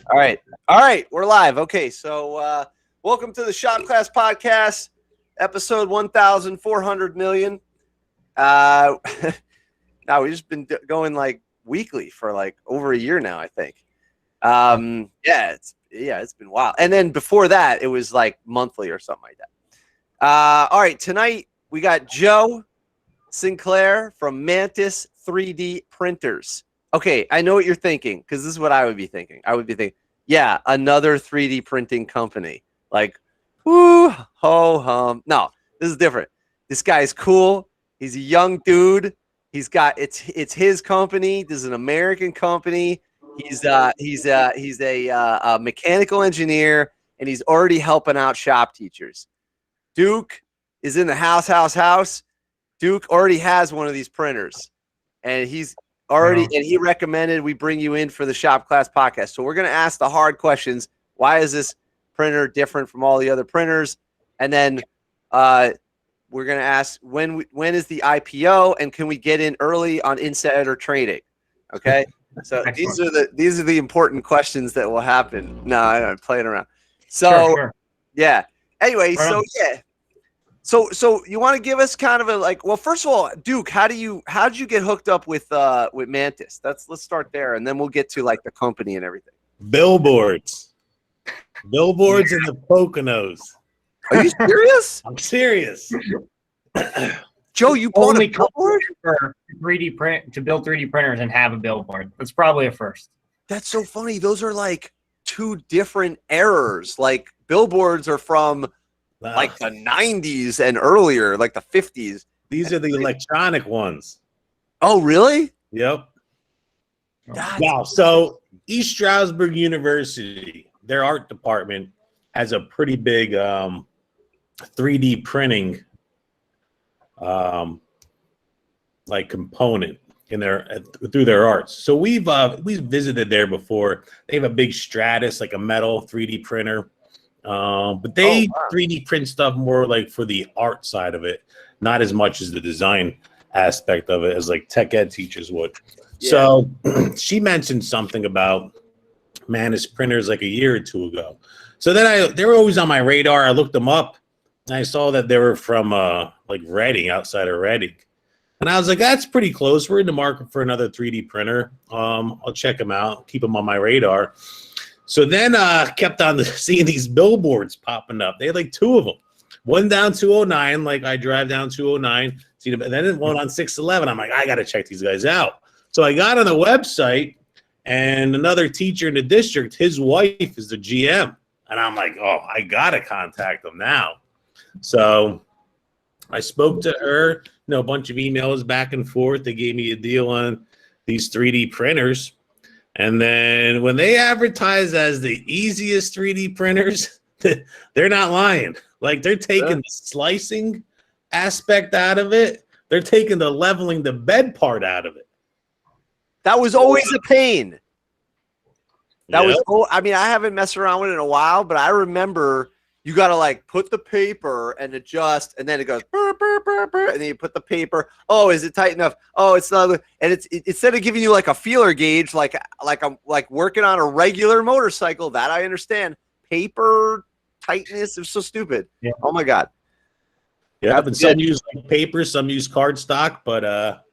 All right, we're live. Okay, so welcome to the Shop Class Podcast, episode 1,400 million. Now we've just been going like weekly for like over a year now, I think. It's been wild. And then before that, it was like monthly or something like that. All right, tonight we got Joe Sinclair from Mantis 3D Printers. Okay, I know what you're thinking, because this is what I would be thinking. I would be thinking, yeah, another 3D printing company. Like, woo, ho, hum. No, this is different. This guy's cool. He's a young dude. He's got it's his company. This is an American company. He's a mechanical engineer, and he's already helping out shop teachers. Duke is in the house. Duke already has one of these printers, and he's already, and he recommended we bring you in for the Shop Class Podcast. So we're going to ask the hard questions. Why is this printer different from all the other printers? And then we're going to ask when is the IPO, and can we get in early on insider trading? Okay. So these are the important questions that will happen. No, I'm playing around. So sure. Yeah. Anyway, right. So you want to give us kind of a well, first of all, Duke, how did you get hooked up with Mantis? Let's start there, and then we'll get to like the company and everything. Billboards in the Poconos. Are you serious? I'm serious. Joe, you bought a billboard for 3D print to build 3D printers and have a billboard. That's probably a first. That's so funny. Those are like two different eras. Like billboards are from like the 90s and earlier, like the 50s. These are the electronic ones. Oh, really? Yep. Wow. So East Stroudsburg University, their art department has a pretty big 3D printing like component in their through their arts. So we've visited there before. They have a big Stratus, like a metal 3D printer. But they 3D print stuff more like for the art side of it, not as much as the design aspect of it as like tech ed teachers would. Yeah. So she mentioned something about Mantis printers like a year or two ago. So then they were always on my radar. I looked them up and I saw that they were from like Reading, outside of Reading. And I was like, that's pretty close. We're in the market for another 3D printer. I'll check them out, keep them on my radar. So then kept on seeing these billboards popping up. They had like two of them. One down 209, like I drive down 209. See them, and then one on 611. I'm like, I got to check these guys out. So I got on the website, and another teacher in the district, his wife is the GM. And I'm like, oh, I got to contact them now. So I spoke to her, a bunch of emails back and forth. They gave me a deal on these 3D printers. And then when they advertise as the easiest 3D printers, they're not lying. Like they're taking the slicing aspect out of it. They're taking the leveling the bed part out of it. That was always a pain. I haven't messed around with it in a while, but I remember you got to like put the paper and adjust, and then it goes burr, burr, burr, burr, and then you put the paper. Oh, is it tight enough? Oh, it's not. And it's instead of giving you like a feeler gauge, like I'm like working on a regular motorcycle. That I understand. Paper tightness is so stupid. Yeah. Oh my god. Yeah, but some use like paper, some use cardstock, but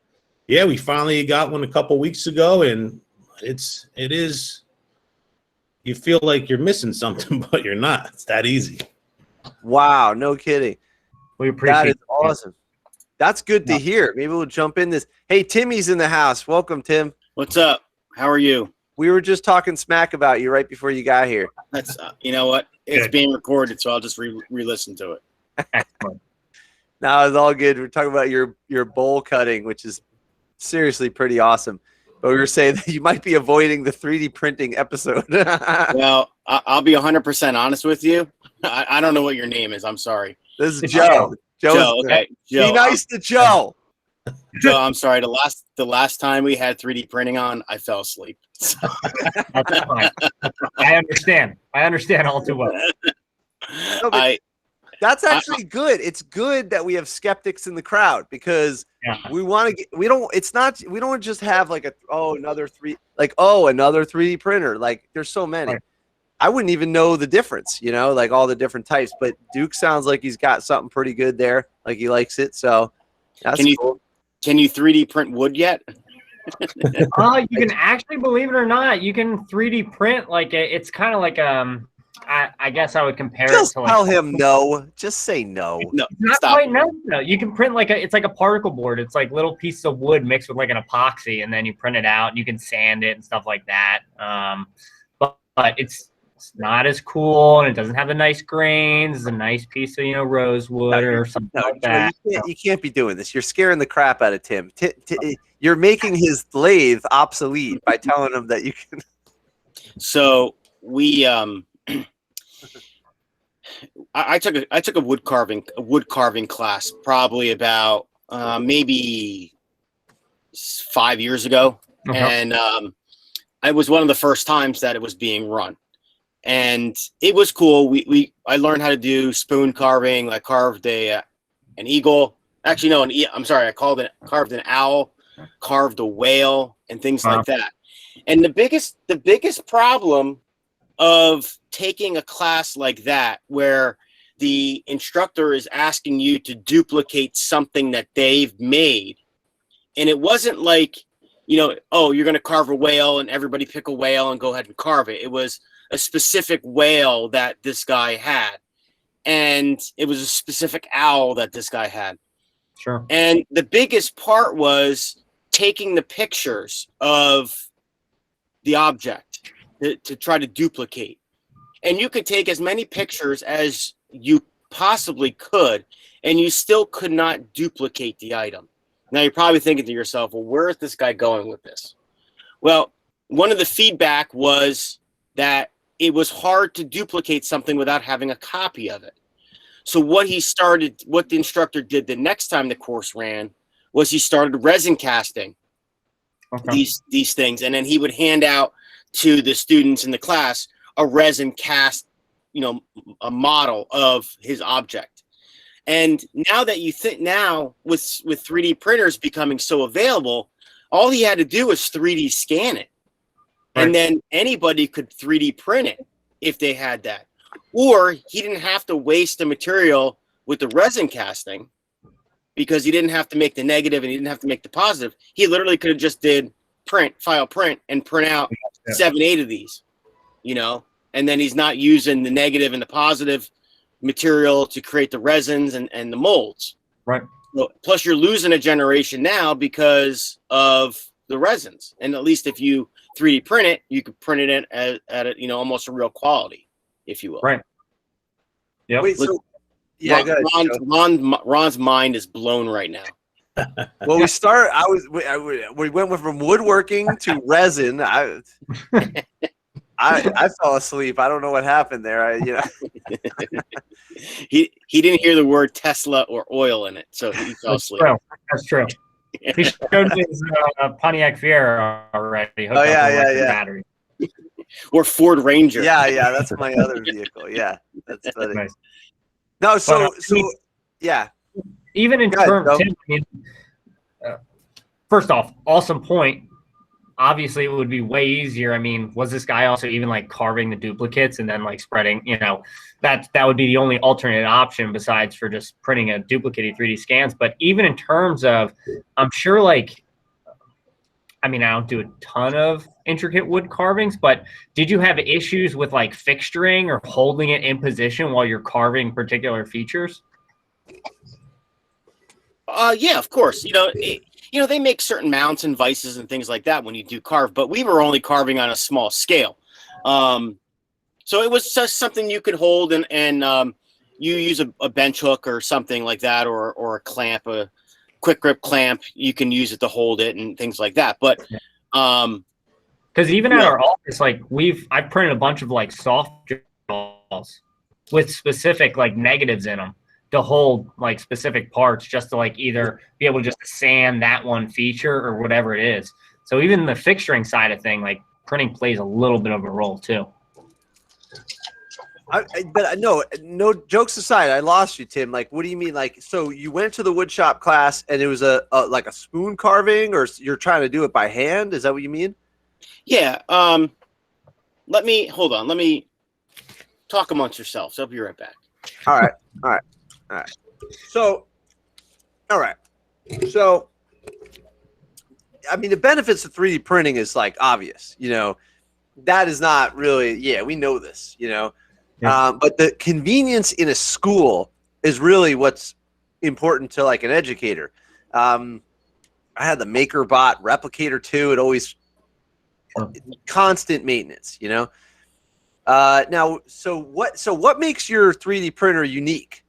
yeah, we finally got one a couple weeks ago, and it is. You feel like you're missing something, but you're not. It's that easy. Wow, no kidding. We appreciate that. Is awesome. That's good to hear. Maybe we'll jump in this. Hey, Timmy's in the house. Welcome, Tim. What's up? How are you? We were just talking smack about you right before you got here. That's you know what? It's being recorded, so I'll just re-listen to it. No, it's all good. We're talking about your bowl cutting, which is seriously pretty awesome. But we were saying that you might be avoiding the 3D printing episode. Well, I'll be 100% honest with you. I don't know what your name is. I'm sorry. This is Joe. Joe, okay. Joe, be nice to Joe. Joe, I'm sorry. The last time we had 3D printing on, I fell asleep. That's fine. I understand all too well. No, That's actually good. It's good that we have skeptics in the crowd because we want to get, we don't just have like another 3D printer. Like there's so many. Right. I wouldn't even know the difference, like all the different types, but Duke sounds like he's got something pretty good there. Like he likes it. So that's cool. Can you 3D print wood yet? You can actually, believe it or not, you can 3D print it's kind of like I guess I would compare it to tell him no. Just say no. No, not quite no. You can print it's like a particle board. It's like little pieces of wood mixed with like an epoxy, and then you print it out and you can sand it and stuff like that. But it's not as cool, and it doesn't have the nice grains. It's a nice piece of rosewood or something like that. You can't be doing this. You're scaring the crap out of Tim. You're making his lathe obsolete by telling him that you can. So we I took a wood carving class probably about maybe 5 years ago, and it was one of the first times that it was being run, and it was cool. I learned how to do spoon carving. I carved an eagle. Actually, no, I'm sorry. I carved an owl, carved a whale, and things like that. And the biggest problem of taking a class like that, where the instructor is asking you to duplicate something that they've made, and it wasn't like, oh, you're going to carve a whale and everybody pick a whale and go ahead and carve it. It was a specific whale that this guy had, and it was a specific owl that this guy had. Sure. And the biggest part was taking the pictures of the object to try to duplicate. And you could take as many pictures as you possibly could, and you still could not duplicate the item. Now you're probably thinking to yourself, well, where is this guy going with this? Well, one of the feedback was that it was hard to duplicate something without having a copy of it. So what the instructor did the next time the course ran was he started resin casting these things, and then he would hand out to the students in the class a resin cast, a model of his object. And now that you think with 3D printers becoming so available, all he had to do was 3D scan it. Right. And then anybody could 3D print it if they had that. Or he didn't have to waste the material with the resin casting because he didn't have to make the negative and he didn't have to make the positive. He literally could have just did file print and print out 7, 8 of these, and then he's not using the negative and the positive material to create the resins and the molds. Right. So, plus you're losing a generation now because of the resins. And at least if you 3D print it, you could print it at almost a real quality, if you will. Right. Yeah. Wait, Ron's mind is blown right now. Well, we went from woodworking to resin. I fell asleep. I don't know what happened there. He didn't hear the word Tesla or oil in it, so he fell asleep. That's true. He showed his Pontiac Fiero already. Oh yeah. Battery. Or Ford Ranger. Yeah, that's my other vehicle. Yeah, that's funny. Nice. No, yeah. Even in terms, first off, awesome point. Obviously, it would be way easier. I mean, was this guy also even like carving the duplicates and then like spreading? That would be the only alternate option besides for just printing a duplicated 3D scans. But even in terms of, I'm sure I don't do a ton of intricate wood carvings, but did you have issues with like fixturing or holding it in position while you're carving particular features? Yeah, of course. They make certain mounts and vices and things like that when you do carve, but we were only carving on a small scale. So it was just something you could hold and you use a bench hook or something like that, or a clamp, a quick grip clamp. You can use it to hold it and things like that. But because even at our office, I've printed a bunch of like soft balls with specific like negatives in them to hold like specific parts, just to like either be able to just sand that one feature or whatever it is. So even the fixturing side of thing, like printing plays a little bit of a role too. But no jokes aside, I lost you, Tim. Like, what do you mean? Like, so you went to the wood shop class and it was like a spoon carving, or you're trying to do it by hand? Is that what you mean? Yeah. Let me talk amongst yourselves. I'll be right back. All right. So, I mean, the benefits of 3D printing is like obvious, that is not really, we know this, but the convenience in a school is really what's important to like an educator. I had the MakerBot Replicator 2. It always constant maintenance, now, so what makes your 3D printer unique?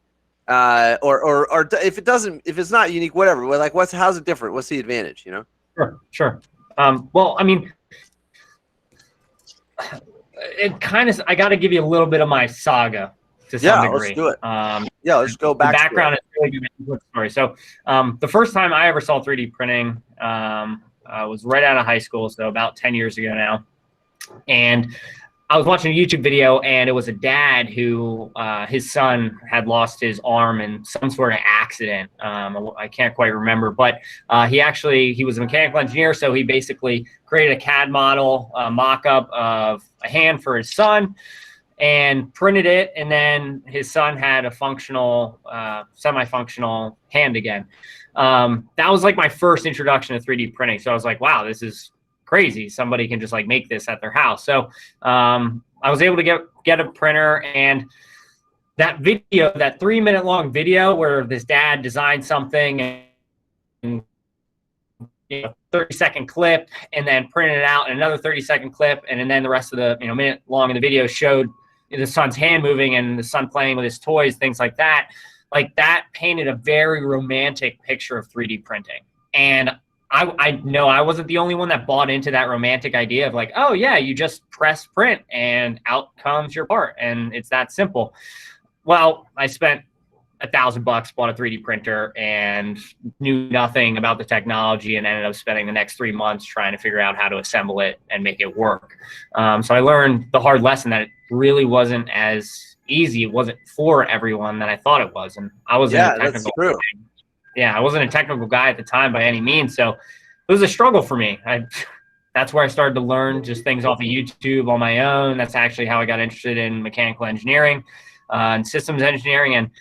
Or if it's not unique, whatever, like how's it different? What's the advantage, Sure. Well, I mean, it kind of, I got to give you a little bit of my saga to some degree. Let's do it. Let's go back. The background is really good story. So, the first time I ever saw 3D printing was right out of high school, so about 10 years ago now. And I was watching a YouTube video, and it was a dad who his son had lost his arm in some sort of accident. I can't quite remember, but he was a mechanical engineer, so he basically created a CAD model, mock-up of a hand for his son, and printed it. And then his son had a functional, semi-functional hand again. That was like my first introduction to 3D printing. So I was like, wow, this is crazy. Somebody can just like make this at their house. So I was able to get a printer, and that video, that 3-minute long video where this dad designed something and 30-second clip, and then printed it out, and another 30-second clip, and then the rest of the minute long in the video showed the son's hand moving and the son playing with his toys, things like that. Like, that painted a very romantic picture of 3D printing. And I know I wasn't the only one that bought into that romantic idea of like, oh yeah, you just press print and out comes your part, and it's that simple. Well, I spent $1,000, bought a 3D printer, and knew nothing about the technology, and ended up spending the next 3 months trying to figure out how to assemble it and make it work. So I learned the hard lesson that it really wasn't as easy. It wasn't for everyone that I thought it was, and I wasn't a technical guy. I wasn't a technical guy at the time by any means, so it was a struggle for me. That's where I started to learn just things off of YouTube on my own. That's actually how I got interested in mechanical engineering and systems engineering. And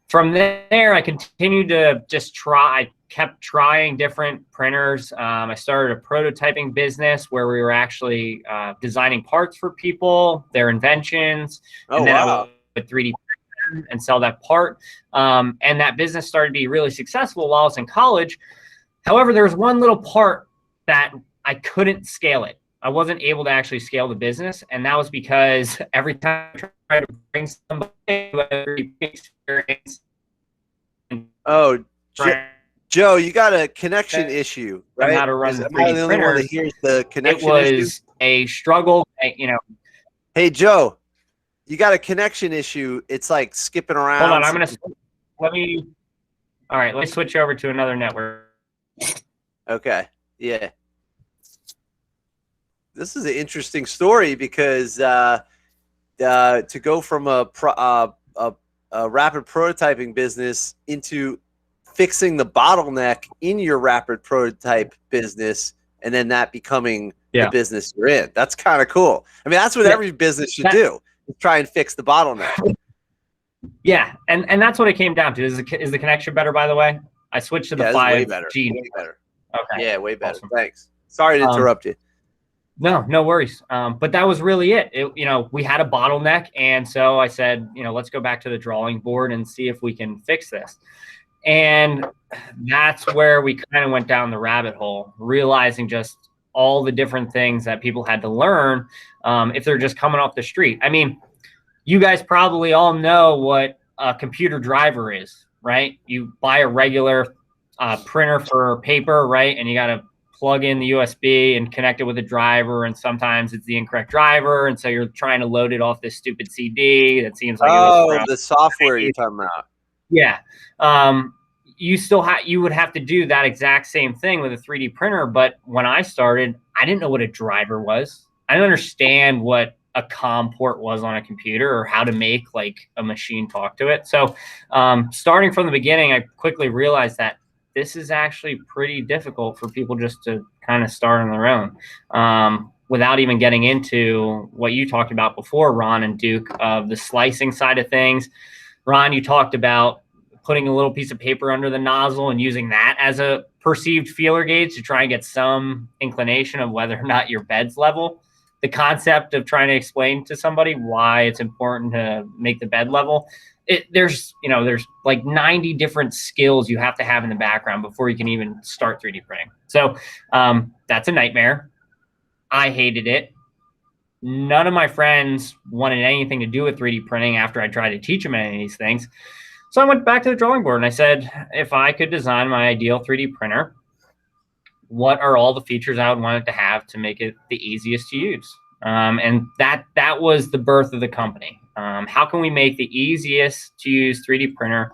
from there, I continued to just try. I kept trying different printers. I started a prototyping business where we were actually designing parts for people, their inventions. And then I would 3D print and sell that part. And that business started to be really successful while I was in college. However, there was one little part that I couldn't scale it. I wasn't able to actually scale the business. And that was because every time I tried to bring somebody who had a experience. Joe, you got a connection issue, right? How to run the 3D only one that hears the connection issue? It was a struggle, Hey, Joe, you got a connection issue. It's like skipping around. Hold on, let me switch over to another network. Okay, yeah. This is an interesting story because to go from a rapid prototyping business into fixing the bottleneck in your rapid prototype business, and then that becoming the business you're in. That's kind of cool. I mean, that's what every business should do, is try and fix the bottleneck. Yeah, and that's what it came down to. Is the connection better, by the way? I switched to the 5G. Way better. Okay. Yeah, way better. Awesome. Thanks. Sorry to interrupt you. No worries. But that was really it. We had a bottleneck, and so I said, let's go back to the drawing board and see if we can fix this. And that's where we kind of went down the rabbit hole, realizing just all the different things that people had to learn if they're just coming off the street. I mean, you guys probably all know what a computer driver is, right? You buy a regular printer for paper, right? And you got to plug in the USB and connect it with a driver, and sometimes it's the incorrect driver, and so you're trying to load it off this stupid CD that seems like the software you're talking about. Yeah. You would have to do that exact same thing with a 3D printer, but when I started, I didn't know what a driver was. I didn't understand what a COM port was on a computer or how to make like a machine talk to it. So starting from the beginning, I quickly realized that this is actually pretty difficult for people just to kind of start on their own, without even getting into what you talked about before, Ron and Duke, of the slicing side of things. Ron, you talked about putting a little piece of paper under the nozzle and using that as a perceived feeler gauge to try and get some inclination of whether or not your bed's level. The concept of trying to explain to somebody why it's important to make the bed level. There's like 90 different skills you have to have in the background before you can even start 3D printing. So that's a nightmare. I hated it. None of my friends wanted anything to do with 3D printing after I tried to teach them any of these things. So I went back to the drawing board and I said, if I could design my ideal 3D printer, what are all the features I would want it to have to make it the easiest to use? And that was the birth of the company. How can we make the easiest to use 3D printer?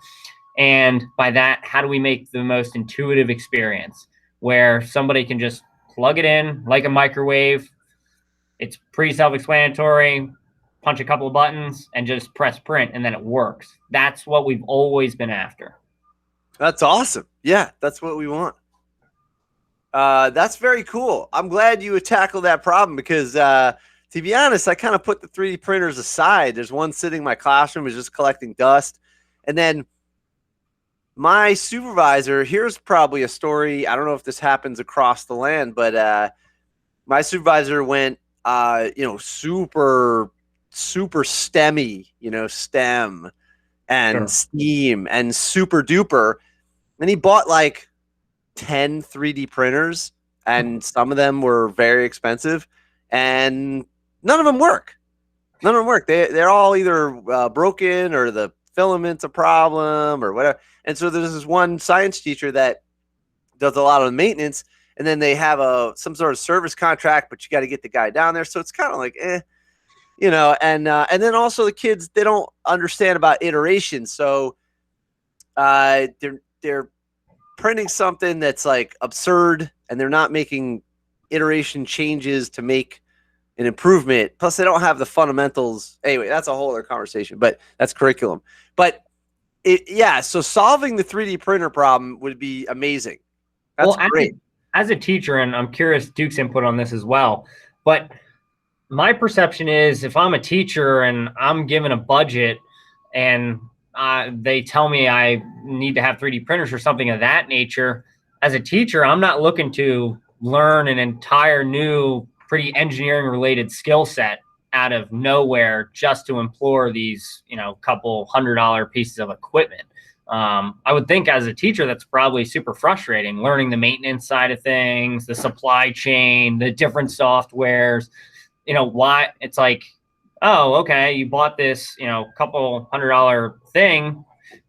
And by that, how do we make the most intuitive experience where somebody can just plug it in like a microwave? It's pretty self-explanatory. Punch a couple of buttons and just press print, and then it works. That's what we've always been after. That's awesome. Yeah, that's what we want. That's very cool. I'm glad you would tackle that problem because, to be honest, I kind of put the 3D printers aside. There's one sitting in my classroom is just collecting dust. And then my supervisor, here's probably a story. I don't know if this happens across the land, but my supervisor went, super STEMmy, STEM and STEAM and super duper. And he bought like 10 3D printers, and some of them were very expensive, and none of them work. They're all either broken or the filament's a problem or whatever. And so there's this one science teacher that does a lot of the maintenance, and then they have some sort of service contract, but you got to get the guy down there. So it's kind of like, and then also the kids, they don't understand about iteration. So they're printing something that's like absurd, and they're not making iteration changes to make an improvement. Plus they don't have the fundamentals. Anyway, that's a whole other conversation, but that's curriculum. But so solving the 3D printer problem would be amazing. That's great. As a teacher, and I'm curious Duke's input on this as well, but my perception is if I'm a teacher and I'm given a budget and they tell me I need to have 3D printers or something of that nature, as a teacher, I'm not looking to learn an entire new, pretty engineering related skill set out of nowhere just to implore these, couple $100 pieces of equipment. I would think as a teacher, that's probably super frustrating, learning the maintenance side of things, the supply chain, the different softwares, why it's like, oh, okay, you bought this, couple $100 thing,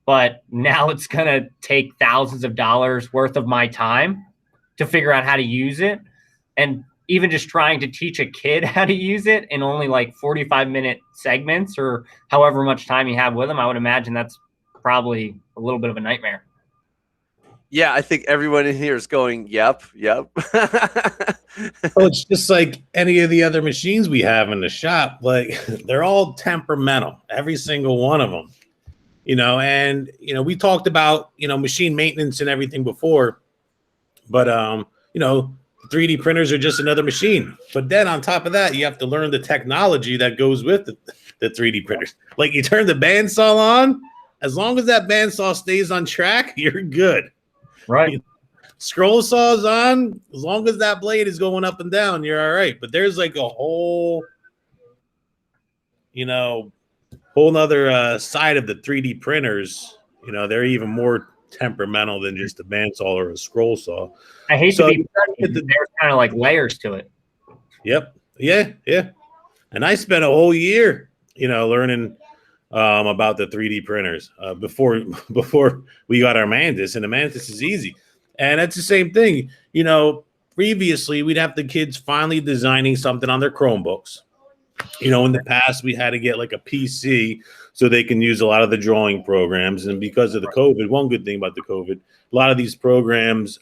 but now it's going to take thousands of dollars worth of my time to figure out how to use it. And even just trying to teach a kid how to use it in only like 45-minute segments or however much time you have with them, I would imagine that's probably a little bit of a nightmare. Yeah, I think everyone in here is going, yep. Well, it's just like any of the other machines we have in the shop. Like they're all temperamental, every single one of them. And we talked about machine maintenance and everything before, but 3D printers are just another machine. But then on top of that, you have to learn the technology that goes with the 3D printers. Like you turn the bandsaw on, as long as that bandsaw stays on track, you're good. Right. Scroll saws on, as long as that blade is going up and down, you're all right. But there's like a whole nother side of the 3D printers. They're even more temperamental than just a bandsaw or a scroll saw. I hate to be there's kind of like layers to it. Yep. Yeah. And I spent a whole year, learning about the 3D printers before we got our Mantis, and the Mantis is easy. And that's the same thing. Previously we'd have the kids finally designing something on their Chromebooks. In the past we had to get like a PC so they can use a lot of the drawing programs. And because of the COVID, one good thing about the COVID, a lot of these programs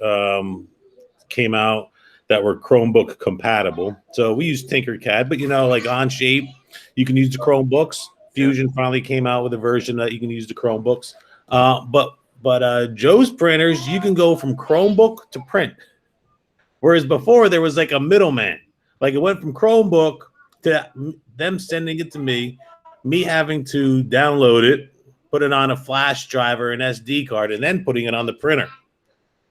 came out that were Chromebook compatible. So we used Tinkercad, but like Onshape, You can use the Chromebooks. Fusion finally came out with a version that you can use the Chromebooks. But Joe's printers, you can go from Chromebook to print. Whereas before there was like a middleman. Like it went from Chromebook to them sending it to me having to download it, put it on a flash drive or an SD card, and then putting it on the printer.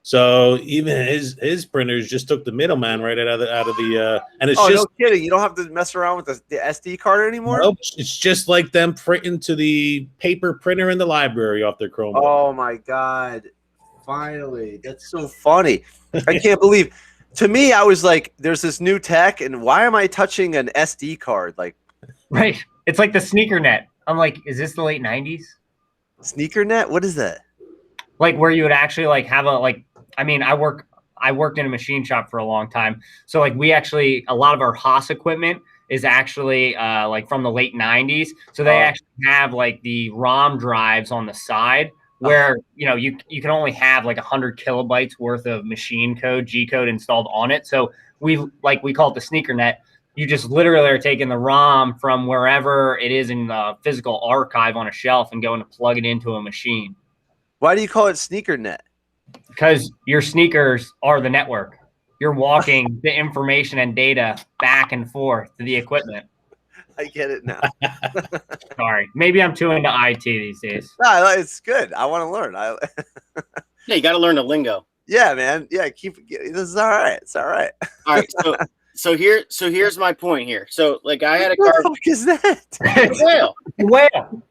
So even his printers just took the middleman right out of the and it's just no kidding. You don't have to mess around with the SD card anymore. Nope, it's just like them printing to the paper printer in the library off their Chromebook. Oh my God! Finally, that's so funny. I can't believe. To me, I was like, "There's this new tech, and why am I touching an SD card?" Like, right? It's like the sneaker net. I'm like, is this the late '90s? Sneaker net? What is that? Like where you would actually like have a like. I mean, I worked in a machine shop for a long time, so like we actually a lot of our Haas equipment is actually like from the late '90s. So they actually have like the ROM drives on the side where you can only have like 100 kilobytes worth of machine code, G code installed on it. So we call it the sneaker net. You just literally are taking the ROM from wherever it is in the physical archive on a shelf and going to plug it into a machine. Why do you call it sneaker net? Because your sneakers are the network. You're walking the information and data back and forth to the equipment. I get it now. Sorry. Maybe I'm too into IT these days. No, it's good. I want to learn. Yeah, you got to learn the lingo. Yeah, man. Yeah, this is all right. It's all right. All right. So here's my point here. So like I had a What car. the fuck is that? It's a whale. Whale.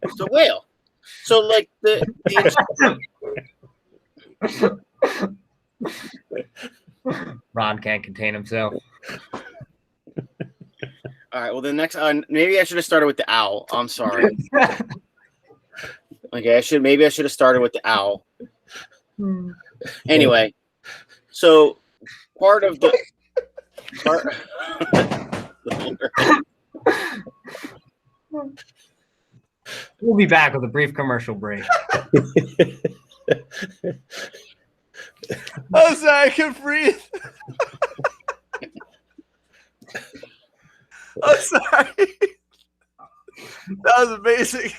It's a whale. So like the Ron can't contain himself. All right. Well, the next maybe I should have started with the owl. I'm sorry. Okay, I should have started with the owl. Anyway, so part of the We'll be back with a brief commercial break. Oh, sorry, I can breathe. Oh, sorry. That was amazing.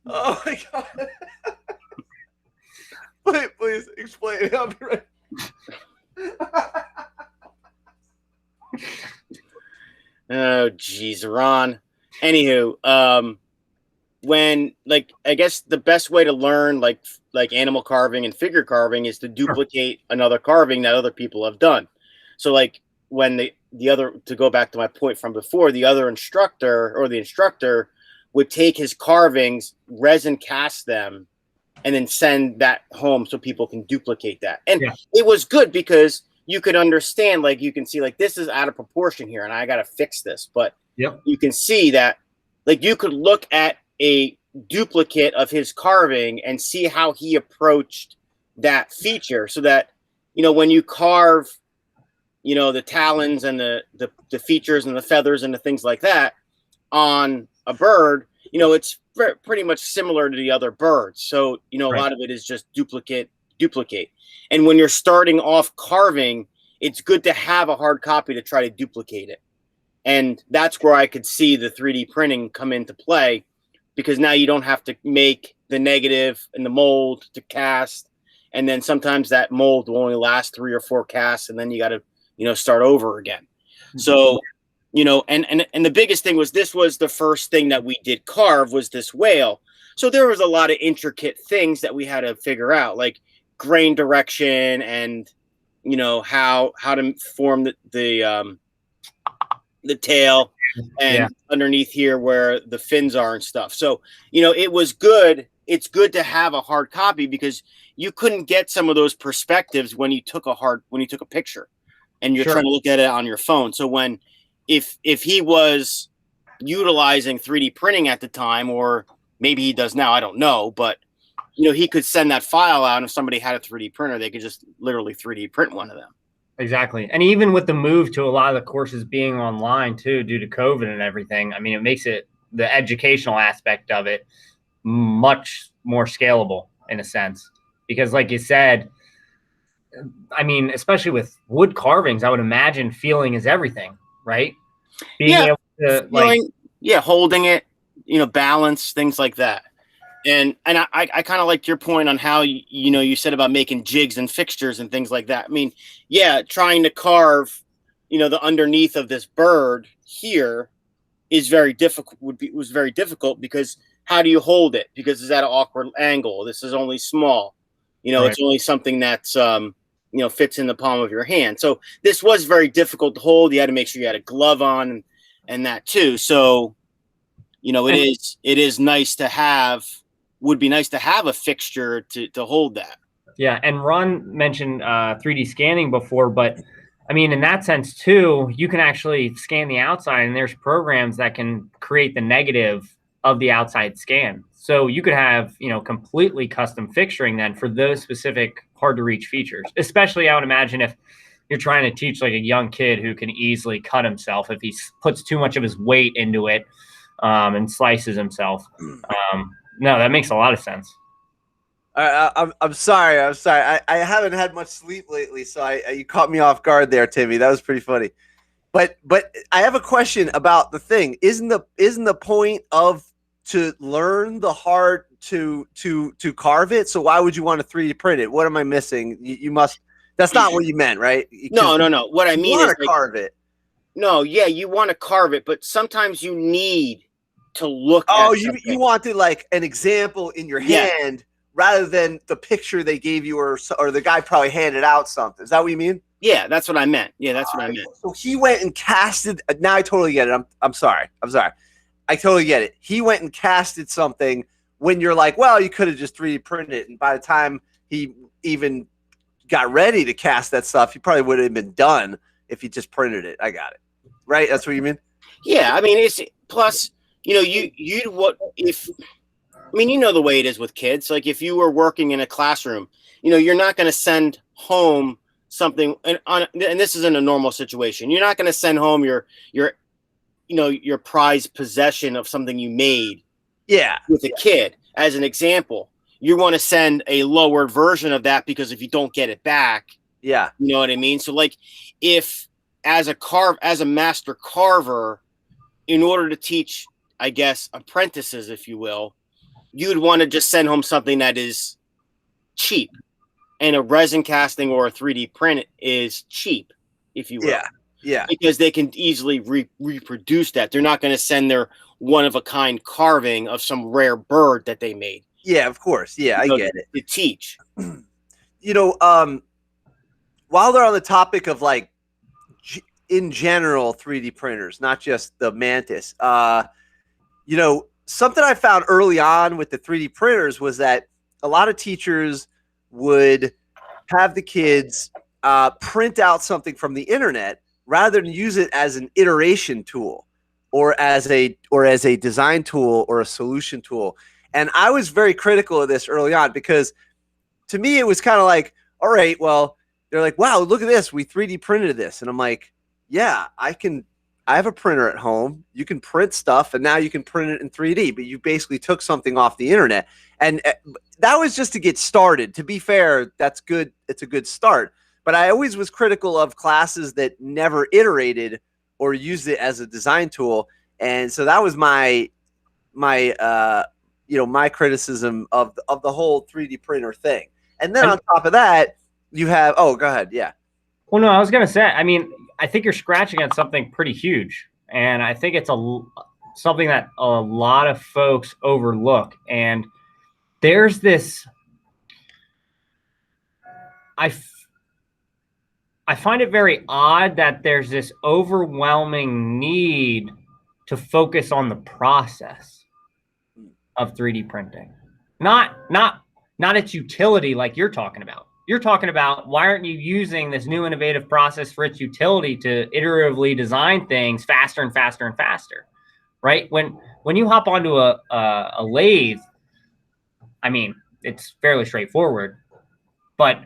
Oh my God. Wait, please explain. I'll be right. Oh, geez, Ron. Anywho, when I guess the best way to learn like animal carving and figure carving is to duplicate another carving that other people have done. So like when the other, to go back to my point from before, the instructor would take his carvings, resin cast them, and then send that home so people can duplicate that. And it was good because you could understand, like you can see like this is out of proportion here and I got to fix this. But you can see that like you could look at a duplicate of his carving and see how he approached that feature so that, when you carve, the talons and the features and the feathers and the things like that on a bird, it's pretty much similar to the other birds. So, a lot of it is just duplicate. And when you're starting off carving, it's good to have a hard copy to try to duplicate it. And that's where I could see the 3D printing come into play, because now you don't have to make the negative and the mold to cast. And then sometimes that mold will only last 3 or 4 casts. And then you got to, start over again. So, and the biggest thing was, this was the first thing that we did carve was this whale. So there was a lot of intricate things that we had to figure out, like grain direction and, how to form the tail and underneath here where the fins are and stuff. So, it was good. It's good to have a hard copy because you couldn't get some of those perspectives when you took a picture and you're trying to look at it on your phone. So if he was utilizing 3D printing at the time, or maybe he does now, I don't know, but he could send that file out. And if somebody had a 3D printer, they could just literally 3D print one of them. Exactly. And even with the move to a lot of the courses being online too, due to COVID and everything, I mean, it makes it, the educational aspect of it, much more scalable in a sense, because like you said, I mean, especially with wood carvings, I would imagine feeling is everything, right? Being able to Yeah, holding it, balance, things like that. And I kind of liked your point on how you said about making jigs and fixtures and things like that. I mean, yeah, trying to carve, the underneath of this bird here is very difficult. Was very difficult because how do you hold it? Because it's at an awkward angle. This is only small. Right. It's only something that's fits in the palm of your hand. So this was very difficult to hold. You had to make sure you had a glove on and that too. So, it is nice to have. Would be nice to have a fixture to hold that. Yeah, and Ron mentioned 3D scanning before, but I mean, in that sense too, you can actually scan the outside, and there's programs that can create the negative of the outside scan. So you could have, completely custom fixturing then for those specific hard to reach features. Especially, I would imagine if you're trying to teach like a young kid who can easily cut himself if he puts too much of his weight into it and slices himself. No, that makes a lot of sense. I'm sorry. I haven't had much sleep lately, so you caught me off guard there, Timmy. That was pretty funny. But I have a question about the thing. Isn't the point of to learn the hard to carve it? So why would you want to 3D print it? What am I missing? You must. That's not what you meant, right? No. What I mean is carve it. No, yeah, you want to carve it, but sometimes you need to look. Oh, you wanted like an example in your hand rather than the picture they gave you, or the guy probably handed out something. Is that what you mean? Yeah, that's what I meant. Yeah, that's what I meant. So he went and casted. Now I totally get it. I'm sorry. I totally get it. He went and casted something when you're like, well, you could have just 3D printed it, and by the time he even got ready to cast that stuff, he probably would have been done if he just printed it. I got it. Right? That's what you mean? Yeah, I mean, it's plus. The way it is with kids. Like if you were working in a classroom, you're not going to send home something, and this isn't a normal situation. You're not going to send home your prized possession of something you made. Yeah, with a kid, as an example, you want to send a lower version of that because if you don't get it back, you know what I mean. So like, if as a master carver, in order to teach, I guess, apprentices, if you will, you'd want to just send home something that is cheap, and a resin casting or a 3D print is cheap, if you will. Yeah. Because they can easily reproduce that. They're not going to send their one-of-a-kind carving of some rare bird that they made. Yeah, of course. Yeah, I get it. To teach. While they're on the topic of like, in general, 3D printers, not just the Mantis, something I found early on with the 3D printers was that a lot of teachers would have the kids print out something from the internet rather than use it as an iteration tool or as a design tool or a solution tool. And I was very critical of this early on because to me it was kind of like, all right, well, they're like, wow, look at this, we 3D printed this. And I'm like, yeah, I have a printer at home. You can print stuff, and now you can print it in 3D, but you basically took something off the internet. And that was just to get started. To be fair, that's good. It's a good start. But I always was critical of classes that never iterated or used it as a design tool. And so that was my criticism of the whole 3D printer thing. And then on top of that, you have, go ahead. Yeah. Well, no, I was going to say, I mean, I think you're scratching at something pretty huge. And I think it's something that a lot of folks overlook. And there's this, I find it very odd that there's this overwhelming need to focus on the process of 3D printing, not its utility like you're talking about. You're talking about, why aren't you using this new innovative process for its utility to iteratively design things faster and faster and faster, right? When you hop onto a lathe, I mean, it's fairly straightforward, but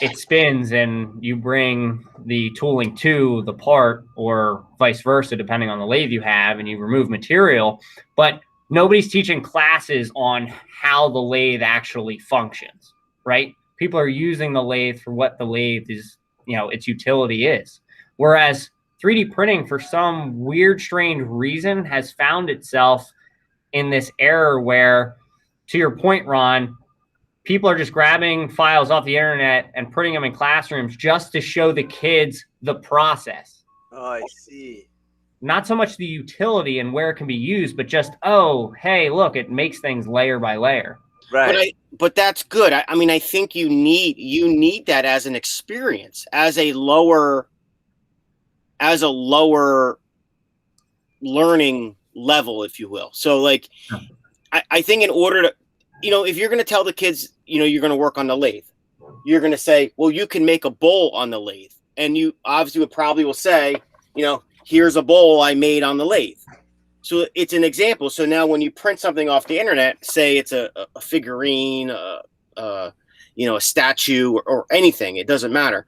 it spins and you bring the tooling to the part or vice versa, depending on the lathe you have, and you remove material, but nobody's teaching classes on how the lathe actually functions, right? People are using the lathe for what the lathe is, its utility is. Whereas 3D printing, for some weird, strange reason, has found itself in this era where, to your point, Ron, people are just grabbing files off the internet and putting them in classrooms just to show the kids the process. Oh, I see. Not so much the utility and where it can be used, but just, oh, hey, look, it makes things layer by layer. Right. But that's good. I mean, I think you need that as an experience, as a lower learning level, if you will. So, like, I think in order to, if you're going to tell the kids, you're going to work on the lathe, you're going to say, well, you can make a bowl on the lathe, and you obviously will say, here's a bowl I made on the lathe. So it's an example. So now when you print something off the internet, say it's a figurine, a statue or anything, it doesn't matter.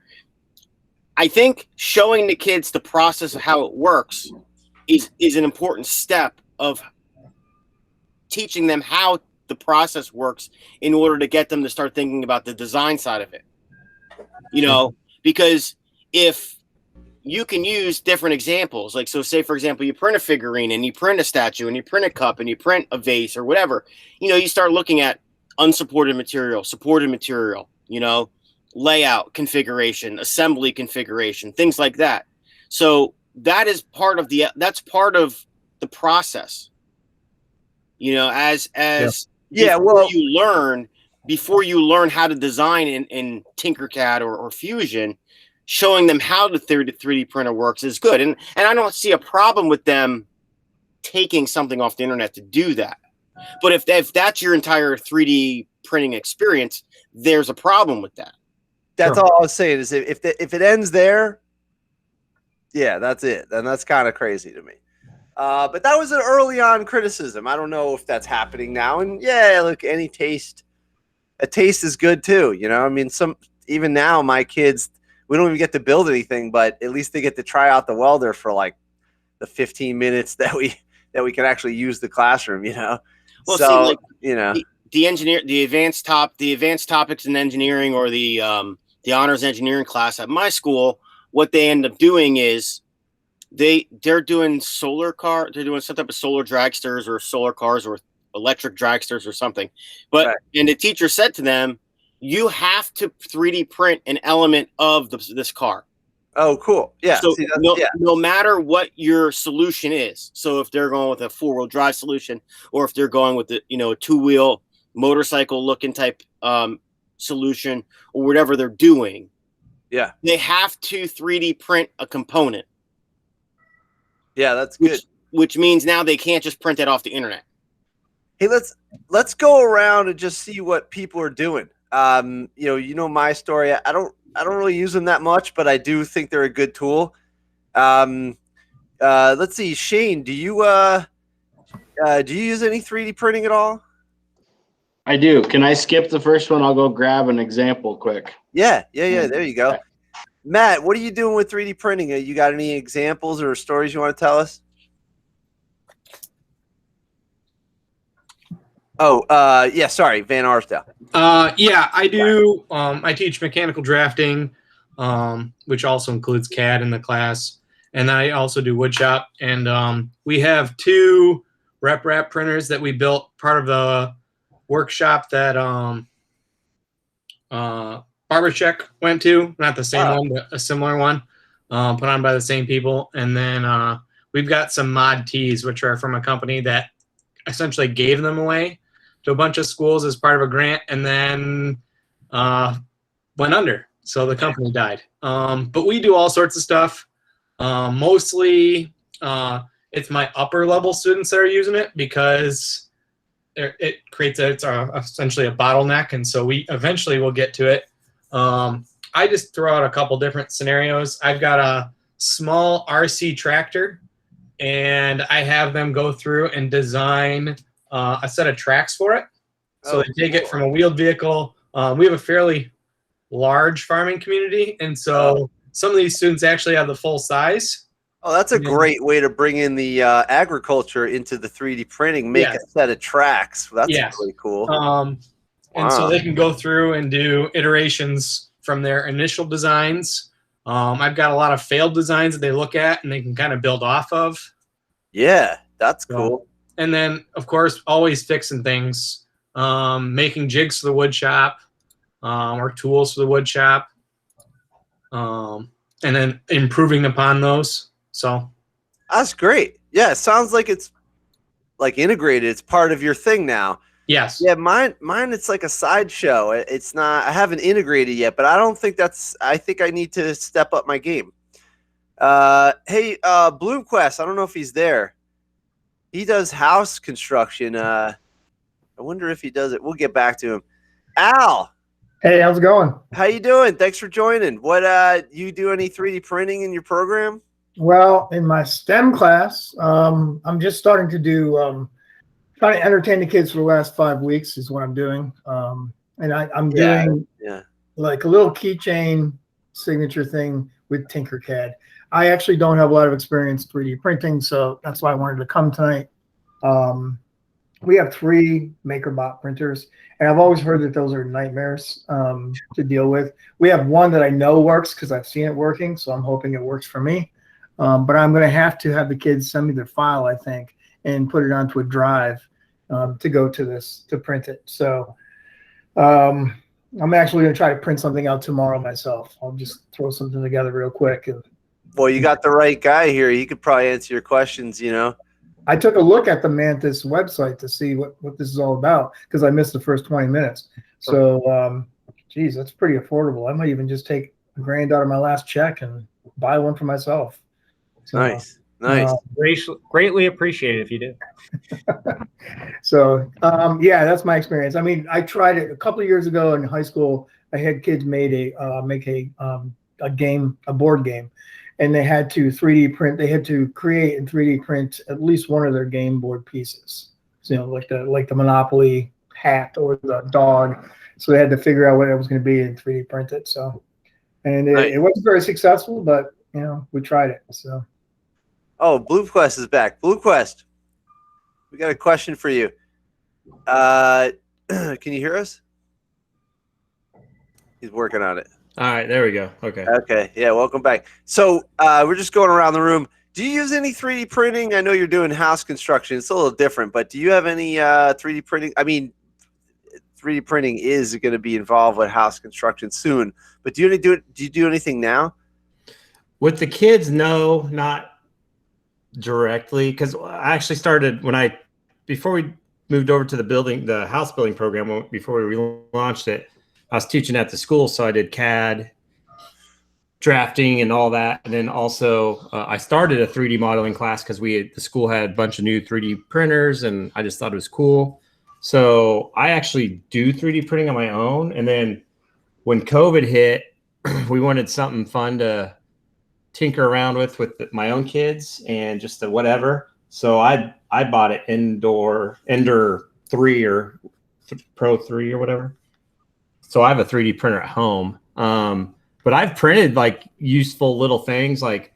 I think showing the kids the process of how it works is an important step of teaching them how the process works in order to get them to start thinking about the design side of it. Because if you can use different examples, like, so say, for example, you print a figurine and you print a statue and you print a cup and you print a vase or whatever, you start looking at unsupported material, supported material, layout configuration, assembly configuration, things like that. So that is part of the process, before you learn how to design in Tinkercad or Fusion, showing them how the 3D printer works is good. And I don't see a problem with them taking something off the internet to do that. But if that's your entire 3D printing experience, there's a problem with that. That's all I was saying is if it ends there, yeah, that's it. Then that's kind of crazy to me. But that was an early on criticism. I don't know if that's happening now. And yeah, look, a taste is good too. I mean, even now my kids, we don't even get to build anything, but at least they get to try out the welder for like the 15 minutes that we can actually use the classroom, Well, so, see, like, the advanced topics in engineering, or the honors engineering class at my school, what they end up doing is they're doing they're doing some type of solar dragsters or solar cars or electric dragsters or something. But right. And the teacher said to them, you have to 3D print an element of this car. Oh, cool. Yeah. So no matter what your solution is. So if they're going with a 4-wheel drive solution, or if they're going with a 2-wheel motorcycle looking type solution, or whatever they're doing, yeah, they have to 3D print a component. Yeah, that's good. Which means now they can't just print it off the internet. Hey, let's go around and just see what people are doing. My story. I don't really use them that much, but I do think they're a good tool. Let's see, Shane, do you use any 3D printing at all? I do. Can I skip the first one? I'll go grab an example quick. Yeah. There you go. Matt, what are you doing with 3D printing? You got any examples or stories you want to tell us? Oh, yeah, sorry, Van Arsdale. Yeah, I do. I teach mechanical drafting, which also includes CAD in the class. And I also do woodshop. And we have 2 RepRap printers that we built part of the workshop that Barbercheck went to. Not the same one, but a similar one, put on by the same people. And then we've got some mod tees, which are from a company that essentially gave them away to a bunch of schools as part of a grant, and then went under. So the company died. But we do all sorts of stuff. Mostly it's my upper level students that are using it, because it creates it's essentially a bottleneck. And so we eventually will get to it. I just throw out a couple different scenarios. I've got a small RC tractor, and I have them go through and design a set of tracks for it. So they take it from a wheeled vehicle. We have a fairly large farming community, and so some of these students actually have the full size. Oh, that's a great way to bring in the agriculture into the 3D printing, make a set of tracks. That's really cool. And so they can go through and do iterations from their initial designs I've got a lot of failed designs that they look at and they can kind of build off of. Yeah, that's cool. And then, of course, always fixing things, making jigs for the wood shop, or tools for the wood shop, and then improving upon those. So that's great. Yeah, it sounds like it's like integrated. It's part of your thing now. Yes. Yeah, mine it's like a sideshow. It's not, I haven't integrated yet, but I don't think I think I need to step up my game. Hey, Bloomquest, I don't know if he's there. He does house construction. I wonder if he does it. We'll get back to him. Al. Hey, how's it going? How you doing? Thanks for joining. What you do any 3D printing in your program? Well, in my STEM class, I'm just starting to do trying to entertain the kids for the last 5 weeks is what I'm doing. And I'm doing like a little keychain signature thing with Tinkercad. I actually don't have a lot of experience 3D printing, so that's why I wanted to come tonight. We have 3 MakerBot printers, and I've always heard that those are nightmares to deal with. We have one that I know works because I've seen it working, so I'm hoping it works for me. But I'm going to have the kids send me their file, I think, and put it onto a drive to go to this to print it. So I'm actually going to try to print something out tomorrow myself. I'll just throw something together real quick. And well, you got the right guy here. He could probably answer your questions, you know. I took a look at the Mantis website to see what this is all about because I missed the first 20 minutes. So, geez, that's pretty affordable. I might even just take $1,000 out of my last check and buy one for myself. So, nice. Greatly appreciate it if you do. So, yeah, that's my experience. I mean, I tried it a couple of years ago in high school. I had kids make a game, a board game, and they had to 3D print. They had to create and 3D print at least one of their game board pieces. So, you know, like the Monopoly hat or the dog. So they had to figure out what it was going to be and 3D print it. So, and it wasn't very successful, but you know, we tried it. So. Oh, BlueQuest is back. BlueQuest, we got a question for you. Can you hear us? He's working on it. All right, there we go. Okay. Okay, yeah, welcome back. So we're just going around the room. Do you use any 3D printing? I know you're doing house construction. It's a little different, but do you have any 3D printing? I mean, 3D printing is going to be involved with house construction soon, but do you do anything now? With the kids, no, not directly, because I actually started before we moved over to the house building program, before we relaunched it, I was teaching at the school, so I did CAD, drafting, and all that. And then also I started a 3D modeling class because the school had a bunch of new 3D printers, and I just thought it was cool. So I actually do 3D printing on my own. And then when COVID hit, we wanted something fun to tinker around with my own kids and just the whatever. So I bought it Ender 3 or Pro 3 or whatever. So I have a 3D printer at home. But I've printed like useful little things, like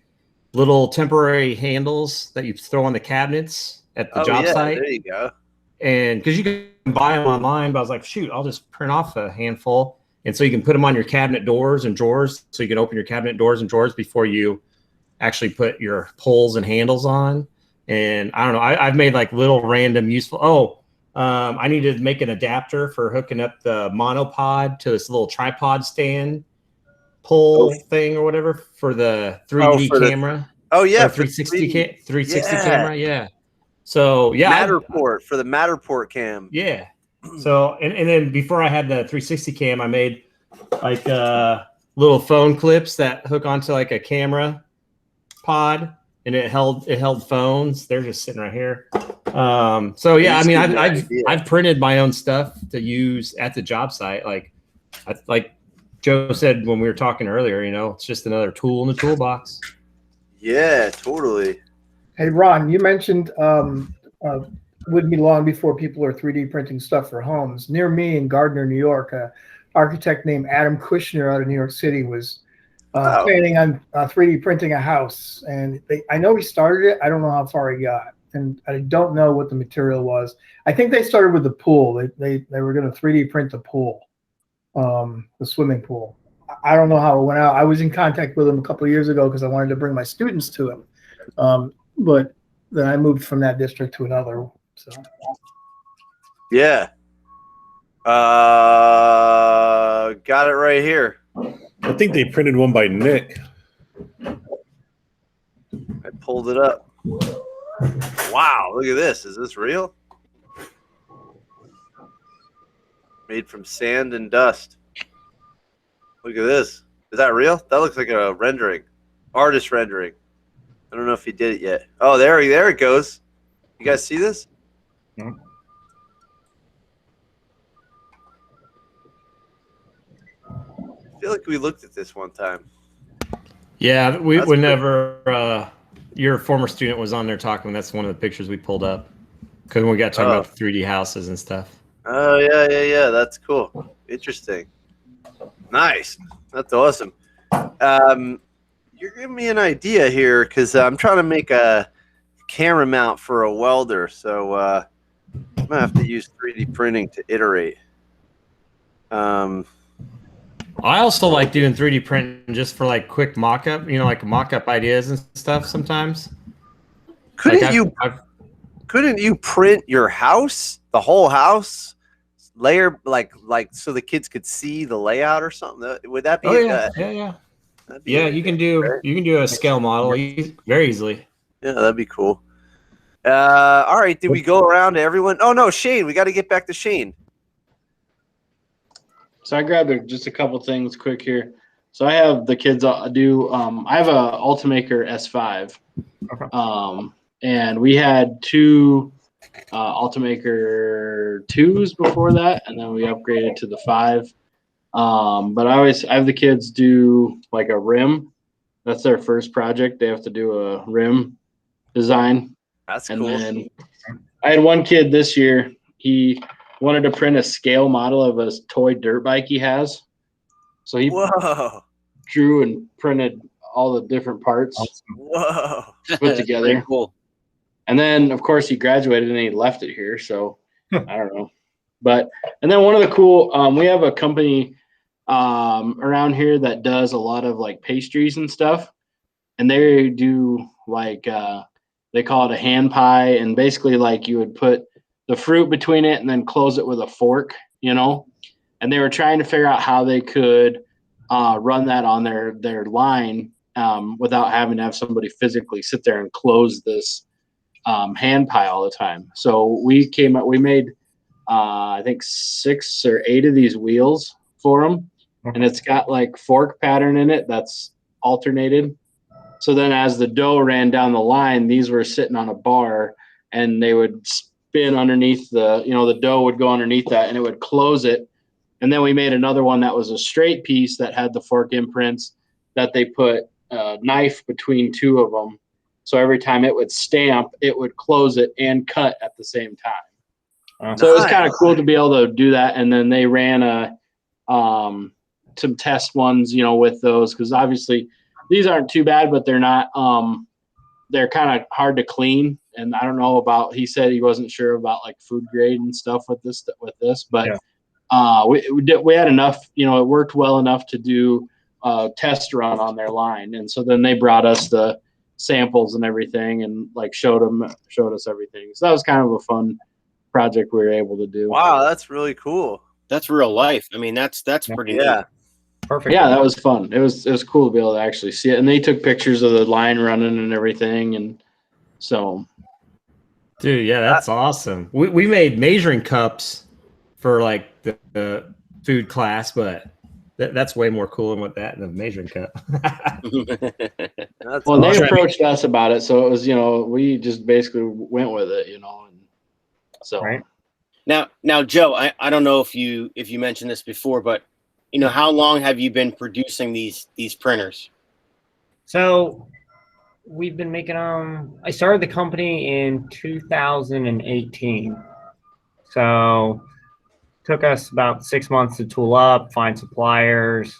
little temporary handles that you throw on the cabinets at the job site. There you go. And because you can buy them online, but I was like, shoot, I'll just print off a handful. And so you can put them on your cabinet doors and drawers. So you can open your cabinet doors and drawers before you actually put your pulls and handles on. And I don't know, I've made like little random useful. I need to make an adapter for hooking up the monopod to this little tripod stand pull thing or whatever for the 3D camera. For 360 camera. Yeah. So yeah. Matterport for the Matterport cam. Yeah. So, and then before I had the 360 cam, I made like little phone clips that hook onto like a camera pod, and it held phones. They're just sitting right here. So yeah, I mean, I've printed my own stuff to use at the job site. Like Joe said when we were talking earlier, you know, it's just another tool in the toolbox. Yeah, totally. Hey, Ron, you mentioned wouldn't be long before people are 3D printing stuff for homes. Near me in Gardner, New York, an architect named Adam Kushner out of New York City was planning on 3D printing a house. And I know he started it. I don't know how far he got. And I don't know what the material was. I think they started with the pool. They were going to 3D print the pool, the swimming pool. I don't know how it went out. I was in contact with him a couple of years ago because I wanted to bring my students to him. But then I moved from that district to another. So Yeah. Got it right here. I think they printed one by Nick. I pulled it up. Wow, look at this. Is this real? Made from sand and dust. Look at this. Is that real? That looks like a rendering. Artist rendering. I don't know if he did it yet. Oh, there it goes. You guys see this? No. I feel like we looked at this one time. Yeah, That's whenever your former student was on there talking, that's one of the pictures we pulled up. Because we got talking about 3D houses and stuff. Oh, yeah. That's cool. Interesting. Nice. That's awesome. You're giving me an idea here because I'm trying to make a camera mount for a welder. So I'm going to have to use 3D printing to iterate. I also like doing 3D printing just for like quick mock-up, like mock-up ideas and stuff sometimes. Couldn't you print your house, the whole house, layer like so the kids could see the layout or something? Would that be? Yeah. You can do a scale model very easily. Yeah, that'd be cool. All right, did we go around to everyone? Oh no, Shane, we got to get back to Shane. So I grabbed just a couple things quick here. So I have the kids do. I have a Ultimaker S5, and we had two Ultimaker 2s before that, and then we upgraded to the 5. But I have the kids do like a rim. That's their first project. They have to do a rim design. That's and cool. Then I had one kid this year. He wanted to print a scale model of a toy dirt bike he has. So he drew and printed all the different parts. Whoa. Put together. Cool. And then, of course, he graduated and he left it here. So I don't know. And then one of the cool, we have a company around here that does a lot of like pastries and stuff. And they do like, they call it a hand pie. And basically like you would put the fruit between it and then close it with a fork, and they were trying to figure out how they could run that on their line without having to have somebody physically sit there and close this hand pie all the time. So we made I think 6 or 8 of these wheels for them, and it's got like fork pattern in it that's alternated. So then as the dough ran down the line, these were sitting on a bar and they would spin underneath the dough would go underneath that and it would close it. And then we made another one that was a straight piece that had the fork imprints that they put a knife between 2 of them. So every time it would stamp, it would close it and cut at the same time. So it was kind of cool to be able to do that. And then they ran some test ones, with those, because obviously these aren't too bad, but they're not, they're kind of hard to clean. And I don't know he said he wasn't sure about like food grade and stuff with this, but we had enough, it worked well enough to do a test run on their line. And so then they brought us the samples and everything and like showed us everything. So that was kind of a fun project we were able to do. Wow, that's really cool. That's real life. I mean, that's pretty neat. Perfect. Yeah, that was fun. It was cool to be able to actually see it. And they took pictures of the line running and everything. And so, dude, yeah, that's awesome. We made measuring cups for like the food class, but that's way more cool than the measuring cup. Well, they approached us about it, so it was, we just basically went with it, and so. Right. Now, Joe, I don't know if you mentioned this before, but how long have you been producing these printers? So we've been making them. I started the company in 2018. So took us about 6 months to tool up, find suppliers,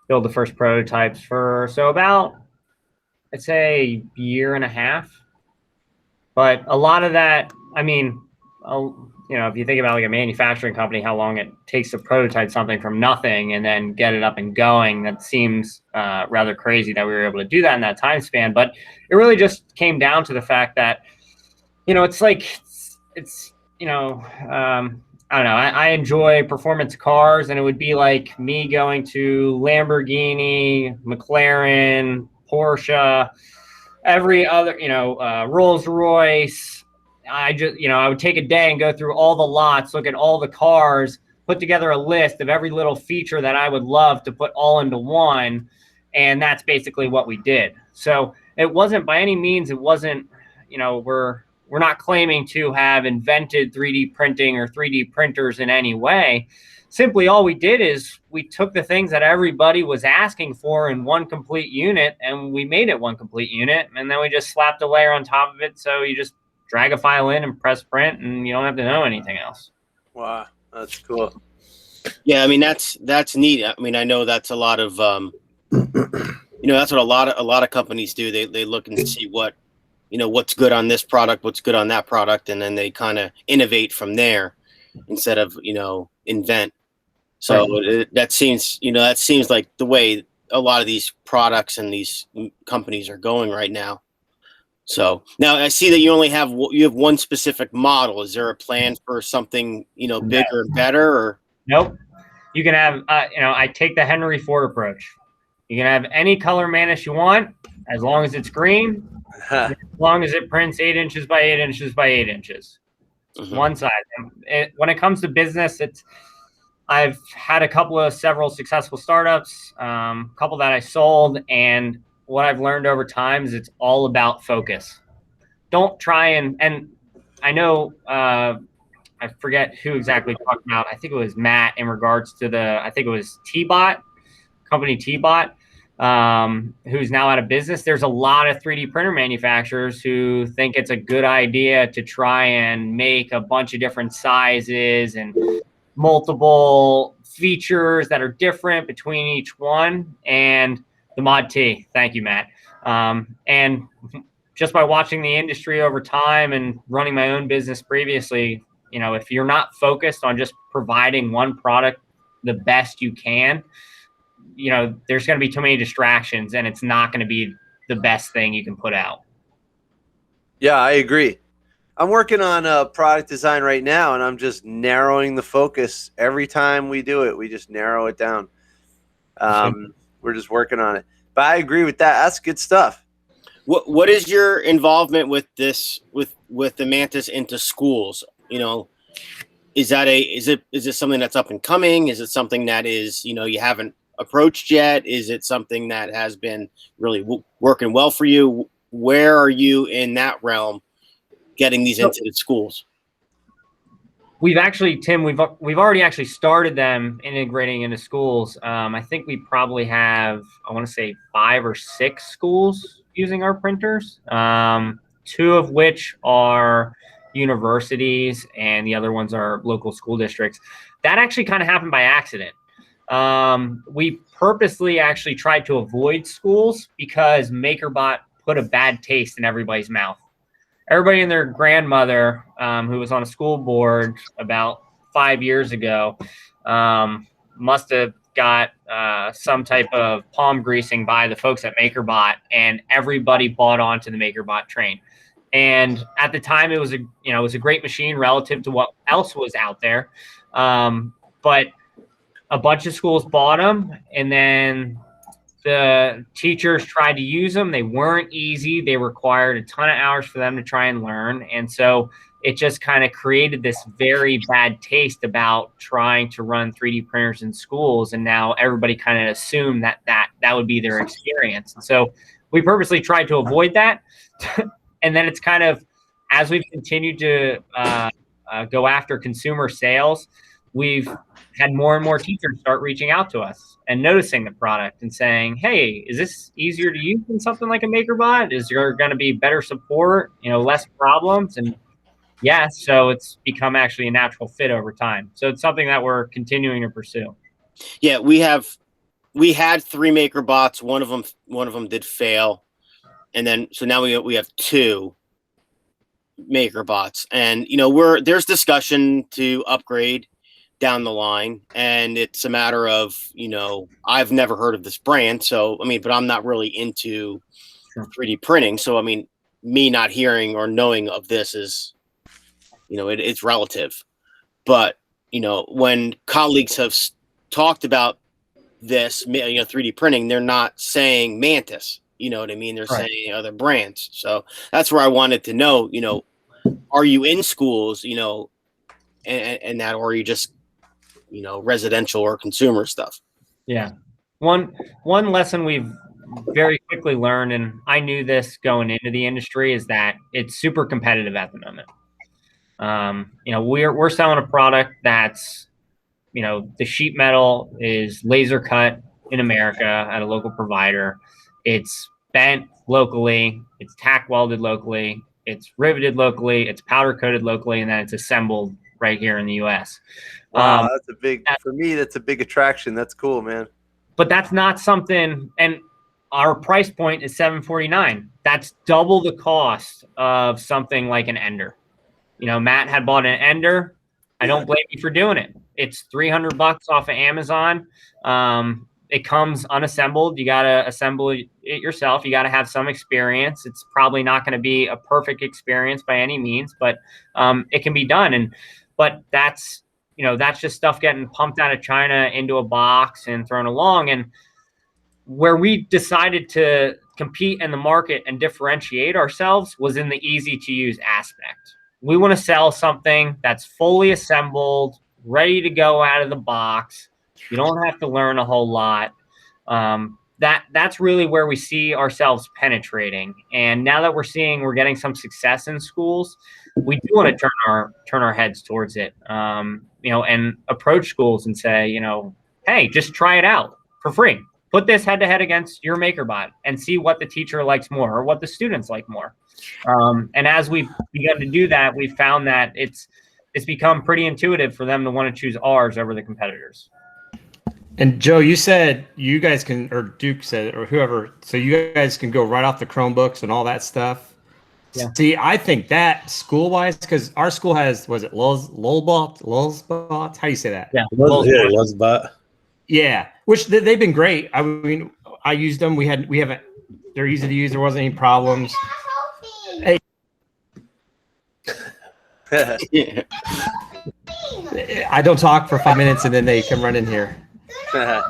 build the first prototypes so about, I'd say, a year and a half. But a lot of that, if you think about like a manufacturing company, how long it takes to prototype something from nothing and then get it up and going, that seems rather crazy that we were able to do that in that time span. But it really just came down to the fact that, it's like, I don't know. I enjoy performance cars, and it would be like me going to Lamborghini, McLaren, Porsche, every other, Rolls Royce. I would take a day and go through all the lots, look at all the cars, put together a list of every little feature that I would love to put all into one. And that's basically what we did. So it wasn't by any means, we're not claiming to have invented 3D printing or 3D printers in any way. Simply all we did is we took the things that everybody was asking for in one complete unit, and we made it one complete unit. And then we just slapped a layer on top of it. So you just drag a file in and press print, and you don't have to know anything else. Wow, that's cool. Yeah, I mean, that's neat. I mean, I know that's a lot of, that's what a lot of companies do. They look and see what's good on this product, what's good on that product, and then they kind of innovate from there instead of invent. So that seems like the way a lot of these products and these companies are going right now. So now I see that you have one specific model. Is there a plan for something bigger and better? Or nope. You can have I take the Henry Ford approach. You can have any color Mantis you want, as long as it's green. As long as it prints 8 inches by 8 inches by 8 inches, one side. When it comes to business, I've had several successful startups, a couple that I sold, and what I've learned over time is it's all about focus. Don't try and I know I forget who exactly talked about. I think it was Matt in regards to I think it was T-Bot, company T-Bot. Who's now out of business. There's a lot of 3D printer manufacturers who think it's a good idea to try and make a bunch of different sizes and multiple features that are different between each one. And the Mod T, thank you, Matt. And just by watching the industry over time and running my own business previously, if you're not focused on just providing one product the best you can, there's going to be too many distractions, and it's not going to be the best thing you can put out. Yeah, I agree. I'm working on product design right now, and I'm just narrowing the focus every time we do it. We just narrow it down. We're just working on it. But I agree with that. That's good stuff. What is your involvement with this with the Mantis into schools? Is it something that's up and coming? Is it something that is you haven't approached yet? Is it something that has been really working well for you? Where are you in that realm, getting these into the schools? We've actually, Tim, we've already actually started them integrating into schools. I think we probably have, I want to say 5 or 6 schools using our printers, 2 of which are universities and the other ones are local school districts. That actually kind of happened by accident. We purposely actually tried to avoid schools because MakerBot put a bad taste in everybody's mouth. Everybody and their grandmother, who was on a school board about 5 years ago, must have got some type of palm greasing by the folks at MakerBot, and everybody bought onto the MakerBot train. And at the time, it was a great machine relative to what else was out there, but a bunch of schools bought them, and then the teachers tried to use them. They weren't easy. They required a ton of hours for them to try and learn. And so it just kind of created this very bad taste about trying to run 3D printers in schools. And now everybody kind of assumed that would be their experience. And so we purposely tried to avoid that. And then it's kind of, as we've continued to go after consumer sales, we've had more and more teachers start reaching out to us and noticing the product and saying, hey, is this easier to use than something like a MakerBot? Is there going to be better support, less problems? And yes, so it's become actually a natural fit over time. So it's something that we're continuing to pursue. Yeah, we had 3 MakerBots. One of them did fail. And then, so now we have 2. maker bots, and there's discussion to upgrade down the line, and it's a matter of I've never heard of this brand, so but I'm not really into 3D printing, so me not hearing or knowing of this is it's relative. But when colleagues have talked about this 3D printing, they're not saying Mantis, they're saying other brands. So that's where I wanted to know, are you in schools, and that, or are you just residential or consumer stuff? Yeah. One lesson we've very quickly learned, and I knew this going into the industry, is that it's super competitive at the moment. We're selling a product that's, the sheet metal is laser cut in America at a local provider. It's bent locally, it's tack welded locally, it's riveted locally, it's powder coated locally, and then it's assembled right here in the US. Wow, for me, that's a big attraction. That's cool, man. But that's not something, and our price point is $749. That's double the cost of something like an Ender. Matt had bought an Ender. I don't blame you for doing it. It's $300 off of Amazon. It comes unassembled. You got to assemble it yourself. You got to have some experience. It's probably not going to be a perfect experience by any means, but it can be done. But that's just stuff getting pumped out of China into a box and thrown along. And where we decided to compete in the market and differentiate ourselves was in the easy to use aspect. We want to sell something that's fully assembled, ready to go out of the box. You don't have to learn a whole lot. That's really where we see ourselves penetrating. And now that we're getting some success in schools, we do want to turn our heads towards it. And approach schools and say, hey, just try it out for free. Put this head to head against your MakerBot and see what the teacher likes more or what the students like more. And as we've begun to do that, we've found that it's become pretty intuitive for them to want to choose ours over the competitors. And Joe, you said you guys can, or Duke said, or whoever, so you guys can go right off the Chromebooks and all that stuff. Yeah. See, I think that school-wise, because our school has, was it Lulzbot? How do you say that? Yeah, Lulzbot. Yeah, which they've been great. I mean, I used them. We haven't. They're easy to use. There wasn't any problems. Hey. I don't talk for 5 minutes and then they come run in here. Go ahead.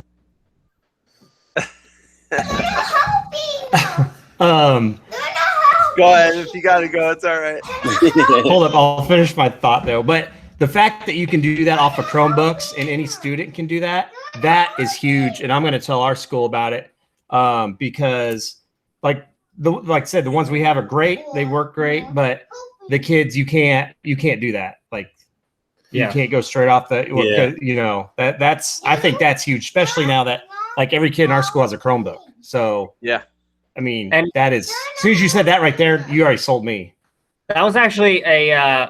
If you got to go, it's all right. Hold up. I'll finish my thought though. But the fact that you can do that off of Chromebooks and any student can do that, that is huge. And I'm going to tell our school about it because like I said, the ones we have are great. They work great, but the kids, you can't do that. Like you can't go straight off the, that's, I think that's huge, especially now that like every kid in our school has a Chromebook. So yeah, I mean, that is, as soon as you said that right there, you already sold me. That was actually I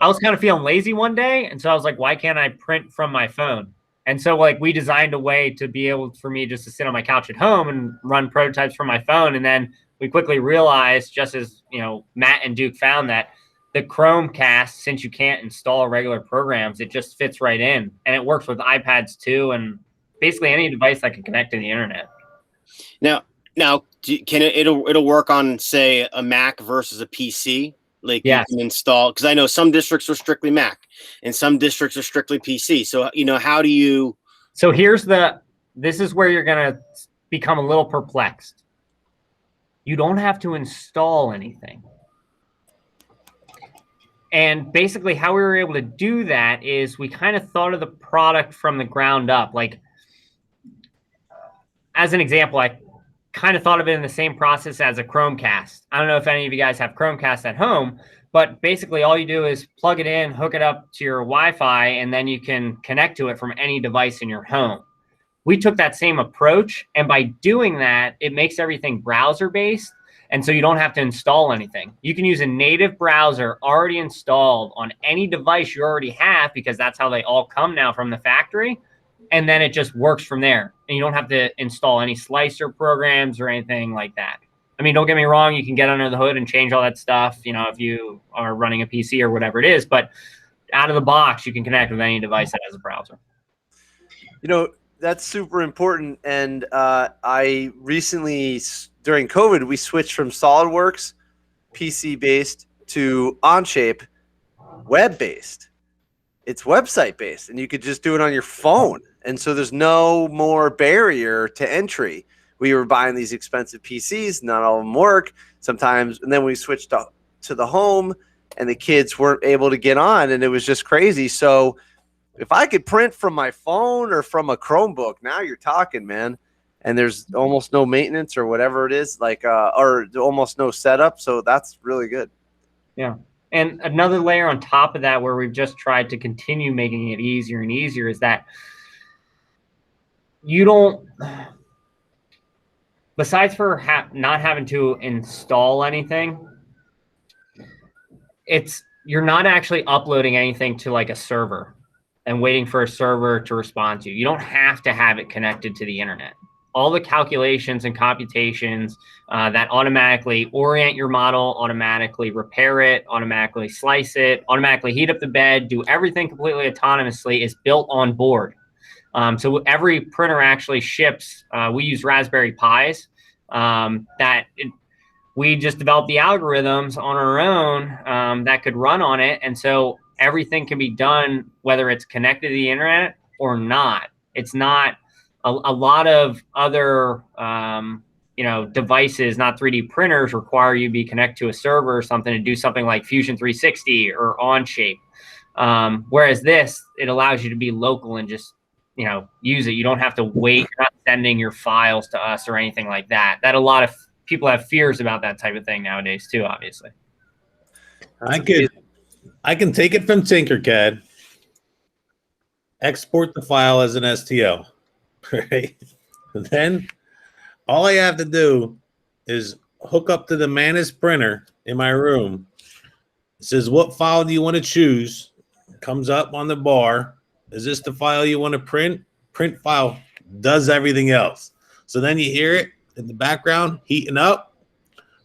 was kind of feeling lazy one day. And so I was like, why can't I print from my phone? And so like we designed a way to be able for me just to sit on my couch at home and run prototypes from my phone. And then we quickly realized, just as, Matt and Duke found, that the Chromecast, since you can't install regular programs, it just fits right in. And it works with iPads too. And basically any device that can connect to the internet. Now can it'll work on, say, a Mac versus a PC? Like you can install, because I know some districts are strictly Mac and some districts are strictly PC. So, how do you? So this is where you're going to become a little perplexed. You don't have to install anything. And basically how we were able to do that is we kind of thought of the product from the ground up. Like, as an example, I kind of thought of it in the same process as a Chromecast. I don't know if any of you guys have Chromecast at home, but basically all you do is plug it in, hook it up to your Wi-Fi, and then you can connect to it from any device in your home. We took that same approach, and by doing that, it makes everything browser-based, and so you don't have to install anything. You can use a native browser already installed on any device you already have, because that's how they all come now from the factory. And then it just works from there. And you don't have to install any slicer programs or anything like that. I mean, don't get me wrong, you can get under the hood and change all that stuff, you know, if you are running a PC or whatever it is, but out of the box, you can connect with any device that has a browser. You know, that's super important. And I recently, during COVID, we switched from SolidWorks PC-based to Onshape web-based. It's website-based, and you could just do it on your phone. And so there's no more barrier to entry. We were buying these expensive PCs, not all of them work sometimes. And then we switched to the home, and the kids weren't able to get on, and it was just crazy. So if I could print from my phone or from a Chromebook, now you're talking, man. And there's almost no maintenance or whatever it is, like, or almost no setup. So that's really good. Yeah. And another layer on top of that, where we've just tried to continue making it easier and easier, is that you don't, besides for not having to install anything, you're not actually uploading anything to like a server and waiting for a server to respond to you. You don't have to have it connected to the internet. All the calculations and computations that automatically orient your model, automatically repair it, automatically slice it, automatically heat up the bed, do everything completely autonomously is built on board. So every printer actually ships, we use Raspberry Pis we just developed the algorithms on our own that could run on it. And so everything can be done, whether it's connected to the internet or not. It's not a lot of other, devices, not 3D printers, require you to be connected to a server or something to do something like Fusion 360 or Onshape. Whereas this, it allows you to be local and just, use it. You don't have to wait. You're not sending your files to us or anything like that. That a lot of people have fears about that type of thing nowadays too, obviously. I can take it from Tinkercad, export the file as an STL, right? And then all I have to do is hook up to the Mantis printer in my room. It says, what file do you want to choose? It comes up on the bar. Is this the file you want to print? Print file does everything else. So then you hear it in the background heating up,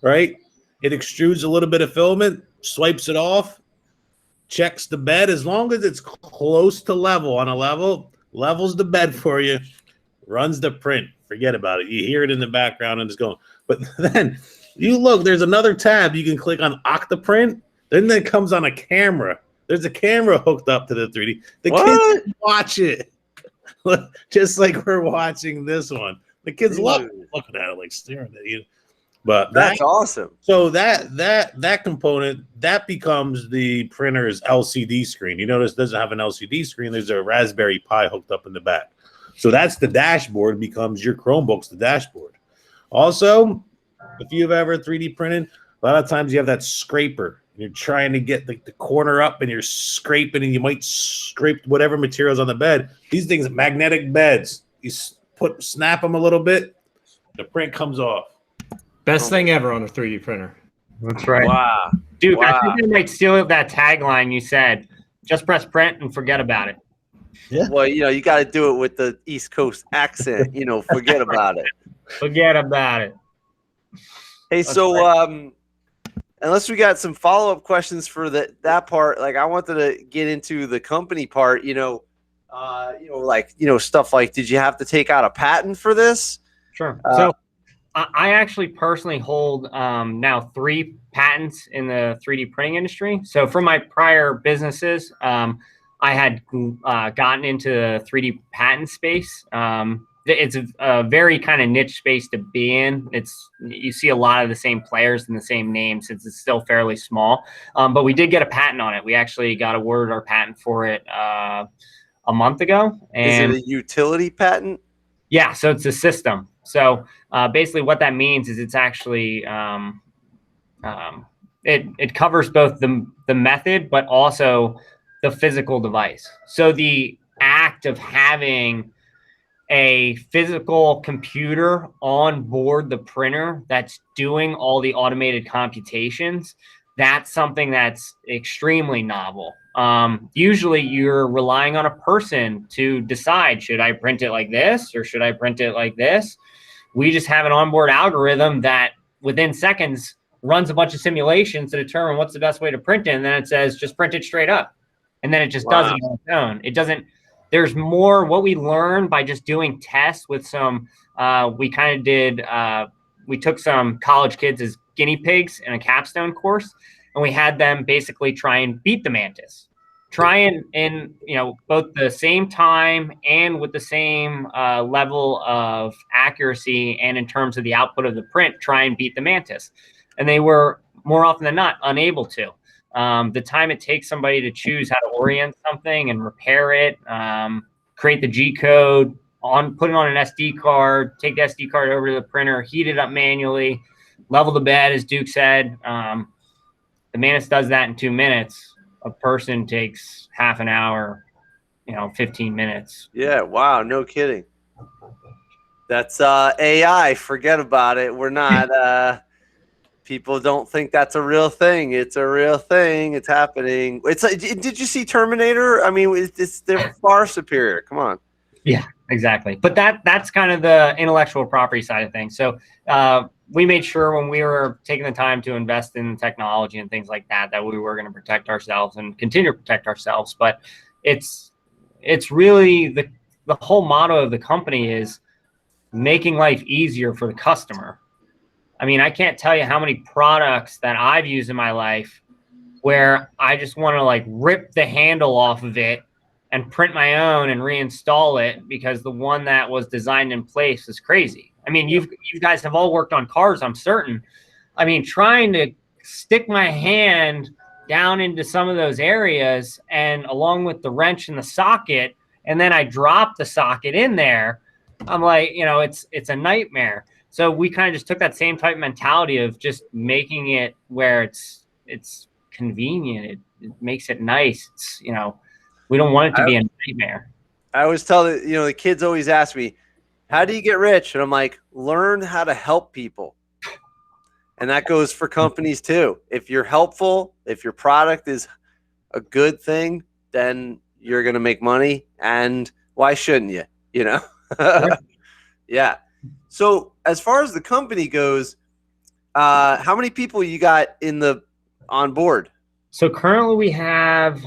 right? It extrudes a little bit of filament, swipes it off, checks the bed. As long as it's close to level, on a level, levels the bed for you, runs the print. Forget about it. You hear it in the background and it's going. But then you look, there's another tab you can click on Octoprint. Then it comes on a camera. There's a camera hooked up to the 3D. The kids watch it. Just like we're watching this one. The kids love looking at it, like staring at you. But that's awesome. So that component, that becomes the printer's LCD screen. You notice it doesn't have an LCD screen. There's a Raspberry Pi hooked up in the back. So that's the dashboard, becomes your Chromebook's the dashboard. Also, if you've ever 3D printed, a lot of times you have that scraper. You're trying to get the corner up and you're scraping and you might scrape whatever materials on the bed. These things, magnetic beds, you snap them a little bit, the print comes off. Best thing ever on a 3D printer. That's right. Wow. Dude, I think I might steal that tagline you said. Just press print and forget about it. Yeah. Well, you got to do it with the East Coast accent. Forget about it. Forget about it. Hey, so unless we got some follow-up questions for that part, like I wanted to get into the company part. Stuff like, did you have to take out a patent for this? Sure. So I actually personally hold now 3 patents in the 3D printing industry. So from my prior businesses, I had gotten into the 3D patent space. It's a very kind of niche space to be in. You see a lot of the same players and the same names since it's still fairly small. But we did get a patent on it. We actually got awarded our patent for it a month ago. And is it a utility patent? Yeah, so it's a system. So basically what that means is it's actually it covers both the method but also the physical device. So the act of having a physical computer on board the printer that's doing all the automated computations, that's something that's extremely novel. Usually you're relying on a person to decide, should I print it like this or should I print it like this? We just have an onboard algorithm that within seconds runs a bunch of simulations to determine what's the best way to print it. And then it says, just print it straight up. And then it just does it on its own. It doesn't, there's more what we learn by just doing tests with some, we kind of did, we took some college kids as guinea pigs in a capstone course, and we had them basically try and beat the Mantis. Try and in, you know, both the same time and with the same level of accuracy and in terms of the output of the print, try and beat the Mantis. And they were more often than not unable to. The time it takes somebody to choose how to orient something and repair it, create the G code, put it on an SD card, take the SD card over to the printer, heat it up manually, level the bed, as Duke said. The Mantis does that in 2 minutes. A person takes half an hour, 15 minutes. Yeah, wow, no kidding. That's AI. Forget about it. We're not. People don't think that's a real thing. It's a real thing. It's happening. It's like, did you see Terminator? I mean, they're far superior. Come on. Yeah, exactly. But that's kind of the intellectual property side of things. So we made sure when we were taking the time to invest in technology and things like that, that we were going to protect ourselves and continue to protect ourselves. But it's really the whole motto of the company is making life easier for the customer. I mean, I can't tell you how many products that I've used in my life where I just want to like rip the handle off of it and print my own and reinstall it because the one that was designed in place is crazy. I mean, you guys have all worked on cars, I'm certain. I mean, trying to stick my hand down into some of those areas and along with the wrench and the socket, and then I drop the socket in there, I'm like, it's a nightmare. So we kind of just took that same type of mentality of just making it where it's convenient. It makes it nice. It's, we don't want it to be a nightmare. I always tell the kids always ask me, how do you get rich? And I'm like, learn how to help people. And that goes for companies too. If you're helpful, if your product is a good thing, then you're going to make money. And why shouldn't you? Yeah. So as far as the company goes, how many people you got on board? So currently we have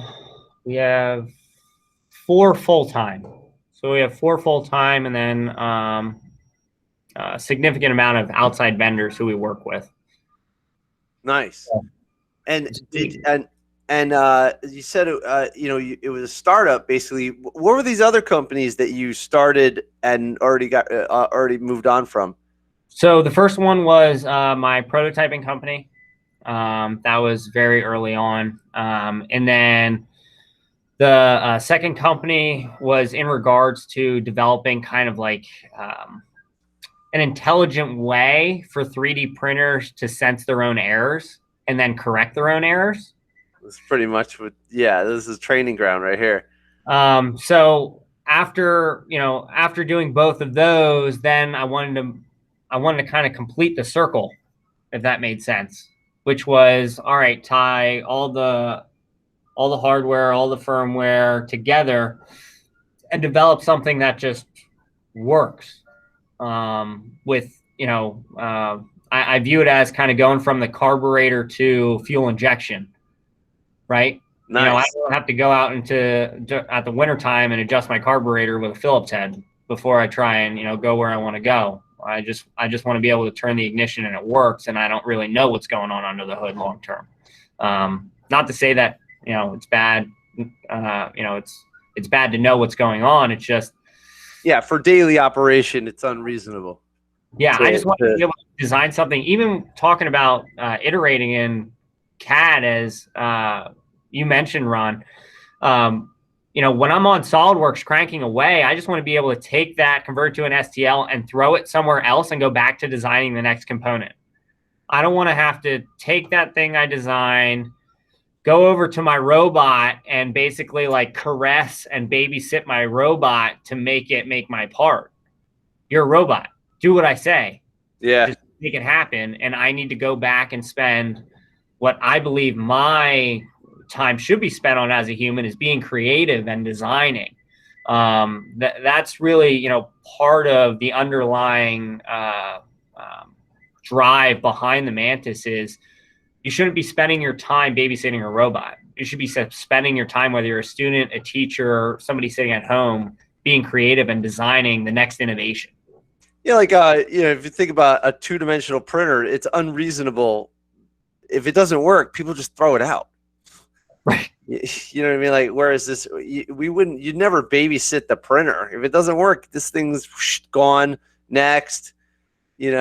4 full-time. So we have 4 full-time and then a significant amount of outside vendors who we work with. Nice. And you said it was a startup basically. What were these other companies that you started and already moved on from? So the first one was my prototyping company. That was very early on, and then the second company was in regards to developing kind of like an intelligent way for 3D printers to sense their own errors and then correct their own errors. That's pretty much this is training ground right here. So after doing both of those, then I wanted to kind of complete the circle, if that made sense, which was, all right, tie all the hardware, all the firmware together and develop something that just works. I view it as kind of going from the carburetor to fuel injection. Right. Nice. I don't have to go out at the winter time and adjust my carburetor with a Phillips head before I try and, go where I want to go. I just want to be able to turn the ignition and it works. And I don't really know what's going on under the hood long term. Not to say that, it's bad. It's bad to know what's going on. It's just, for daily operation, it's unreasonable. Yeah. I just want to be able to design something, even talking about iterating in CAD as you mentioned, Ron. When I'm on SolidWorks cranking away, I just want to be able to take that, convert it to an STL, and throw it somewhere else and go back to designing the next component. I don't want to have to take that thing I designed, go over to my robot, and basically like caress and babysit my robot to make it make my part. You're a robot. Do what I say. Yeah. Just make it happen. And I need to go back and spend what I believe my time should be spent on as a human is being creative and designing. That's really, part of the underlying drive behind the Mantis is you shouldn't be spending your time babysitting a robot. You should be spending your time, whether you're a student, a teacher, or somebody sitting at home, being creative and designing the next innovation. Yeah, like if you think about a two-dimensional printer, it's unreasonable. If it doesn't work, people just throw it out. Right. You know what I mean? Like, whereas this, you'd never babysit the printer. If it doesn't work, this thing's gone. Next, and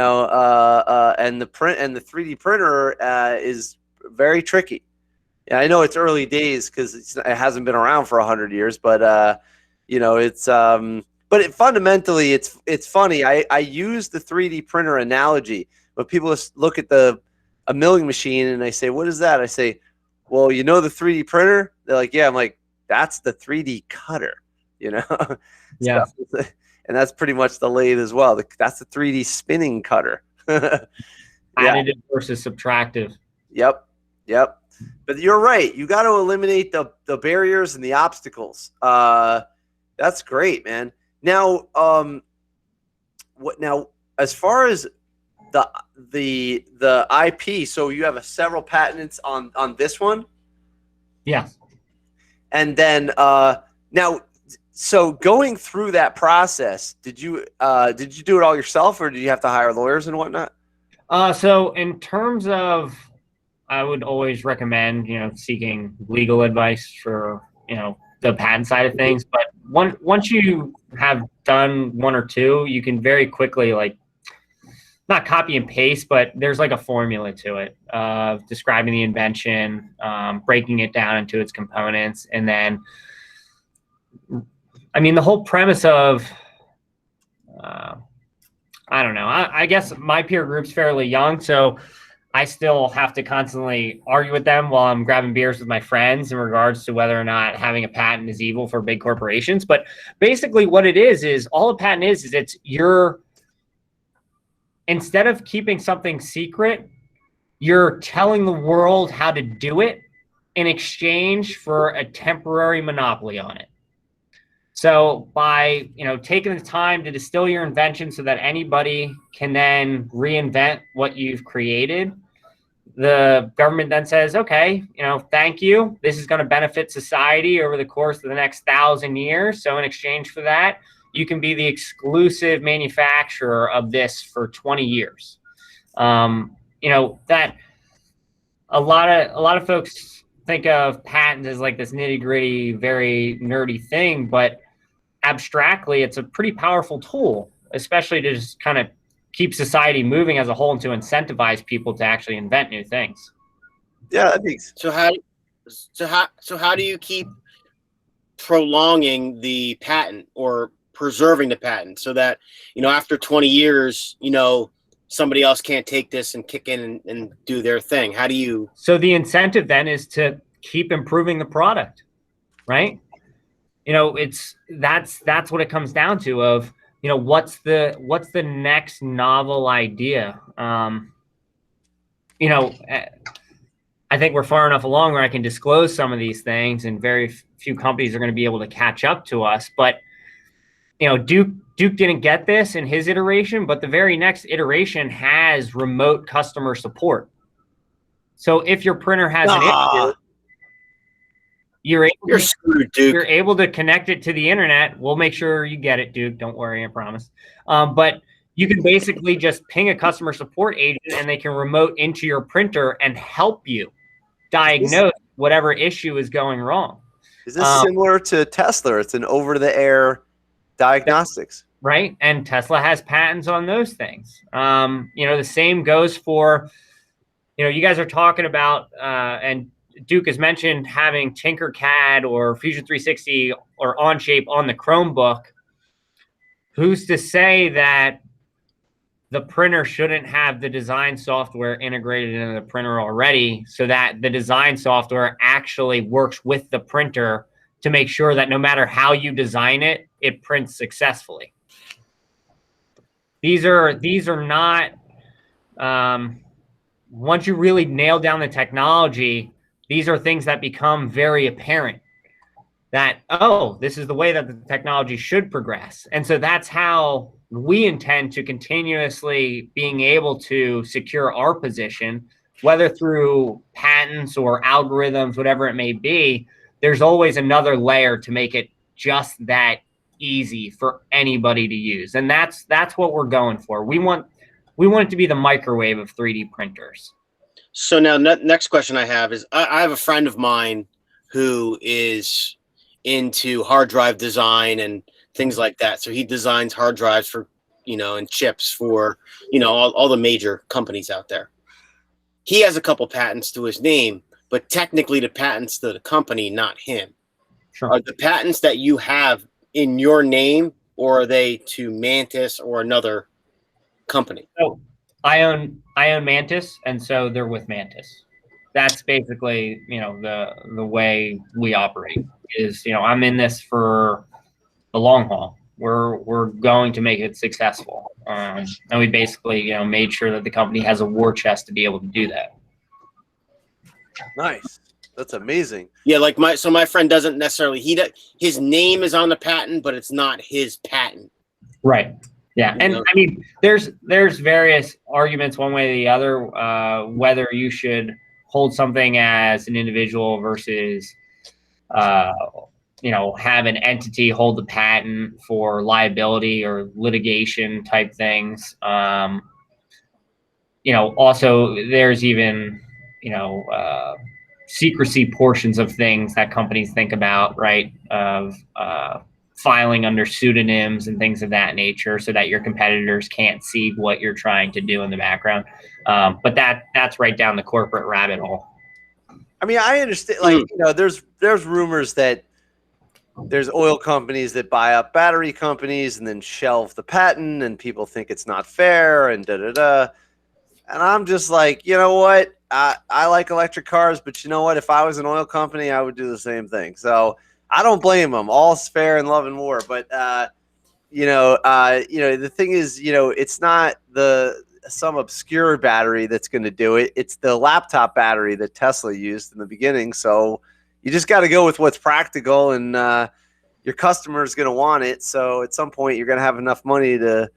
the 3D printer is very tricky. Yeah, I know it's early days because it hasn't been around for 100 years, but fundamentally it's funny. I use the 3D printer analogy, but people look at a milling machine and I say, "What is that?" I say, "Well, the 3D printer?" They're like, "Yeah." I'm like, "That's the 3D cutter," Yeah. So, and that's pretty much the lathe as well. That's the 3D spinning cutter. Yeah. Additive versus subtractive. Yep. But you're right. You got to eliminate the barriers and the obstacles. That's great, man. Now, as far as the IP, so you have several patents on this one? Yeah. And then now, so going through that process, did you do it all yourself, or did you have to hire lawyers and whatnot? So in terms of, I would always recommend, seeking legal advice for, the patent side of things. But once you have done one or two, you can very quickly, not copy and paste, but there's like a formula to it of describing the invention, breaking it down into its components. And then, the whole premise of, I don't know, I guess my peer group's fairly young, so I still have to constantly argue with them while I'm grabbing beers with my friends in regards to whether or not having a patent is evil for big corporations. But basically what it is all a patent is it's instead of keeping something secret, you're telling the world how to do it in exchange for a temporary monopoly on it. So by, taking the time to distill your invention so that anybody can then reinvent what you've created, the government then says, okay, thank you. This is going to benefit society over the course of the next 1,000 years. So in exchange for that, you can be the exclusive manufacturer of this for 20 years. That a lot of folks think of patents as like this nitty-gritty, very nerdy thing, but abstractly, it's a pretty powerful tool, especially to just kind of keep society moving as a whole and to incentivize people to actually invent new things. Yeah, that makes. So how do you keep prolonging the patent or preserving the patent so that after 20 years somebody else can't take this and kick in and do their thing? How do you? So the incentive then is to keep improving the product, right? That's what it comes down to of, what's the next novel idea? I think we're far enough along where I can disclose some of these things and very few companies are going to be able to catch up to us. But, Duke didn't get this in his iteration, but the very next iteration has remote customer support. So if your printer has an issue, you're screwed, Duke. You're able to connect it to the internet. We'll make sure you get it, Duke. Don't worry, I promise. But you can basically just ping a customer support agent and they can remote into your printer and help you diagnose whatever issue is going wrong. Is this similar to Tesla? It's an over-the-air diagnostics. Right. And Tesla has patents on those things. The same goes for, you guys are talking about, and Duke has mentioned having Tinkercad or Fusion 360 or Onshape on the Chromebook. Who's to say that the printer shouldn't have the design software integrated into the printer already so that the design software actually works with the printer to make sure that no matter how you design it, it prints successfully? These are not, once you really nail down the technology, these are things that become very apparent. that, oh, this is the way that the technology should progress. And so that's how we intend to continuously being able to secure our position, whether through patents or algorithms, whatever it may be. There's always another layer to make it just that easy for anybody to use. And that's what we're going for. We want it to be the microwave of 3D printers. So now next question I have is, I have a friend of mine who is into hard drive design and things like that. So he designs hard drives for, and chips for, all the major companies out there. He has a couple patents to his name, but technically the patents to the company, not him. Sure. Are the patents that you have in your name, or are they to Mantis or another company? So I own Mantis, and so they're with Mantis. That's basically, the way we operate is, I'm in this for the long haul. We're going to make it successful. And we basically, made sure that the company has a war chest to be able to do that. Nice. That's amazing. Yeah, like my friend doesn't necessarily, his name is on the patent, but it's not his patent. Right. Yeah. And I mean, there's various arguments one way or the other, whether you should hold something as an individual versus, have an entity hold the patent for liability or litigation type things. Also there's even, secrecy portions of things that companies think about, right? Of, filing under pseudonyms and things of that nature so that your competitors can't see what you're trying to do in the background. But that's right down the corporate rabbit hole. I mean, I understand, like, there's rumors that there's oil companies that buy up battery companies and then shelve the patent, and people think it's not fair and da-da-da. And I'm just like, you know what? I like electric cars, but you know what? If I was an oil company, I would do the same thing. So I don't blame them. All's fair in love and war. But, the thing is, it's not some obscure battery that's going to do it. It's the laptop battery that Tesla used in the beginning. So you just got to go with what's practical, and your customer is going to want it. So at some point, you're going to have enough money to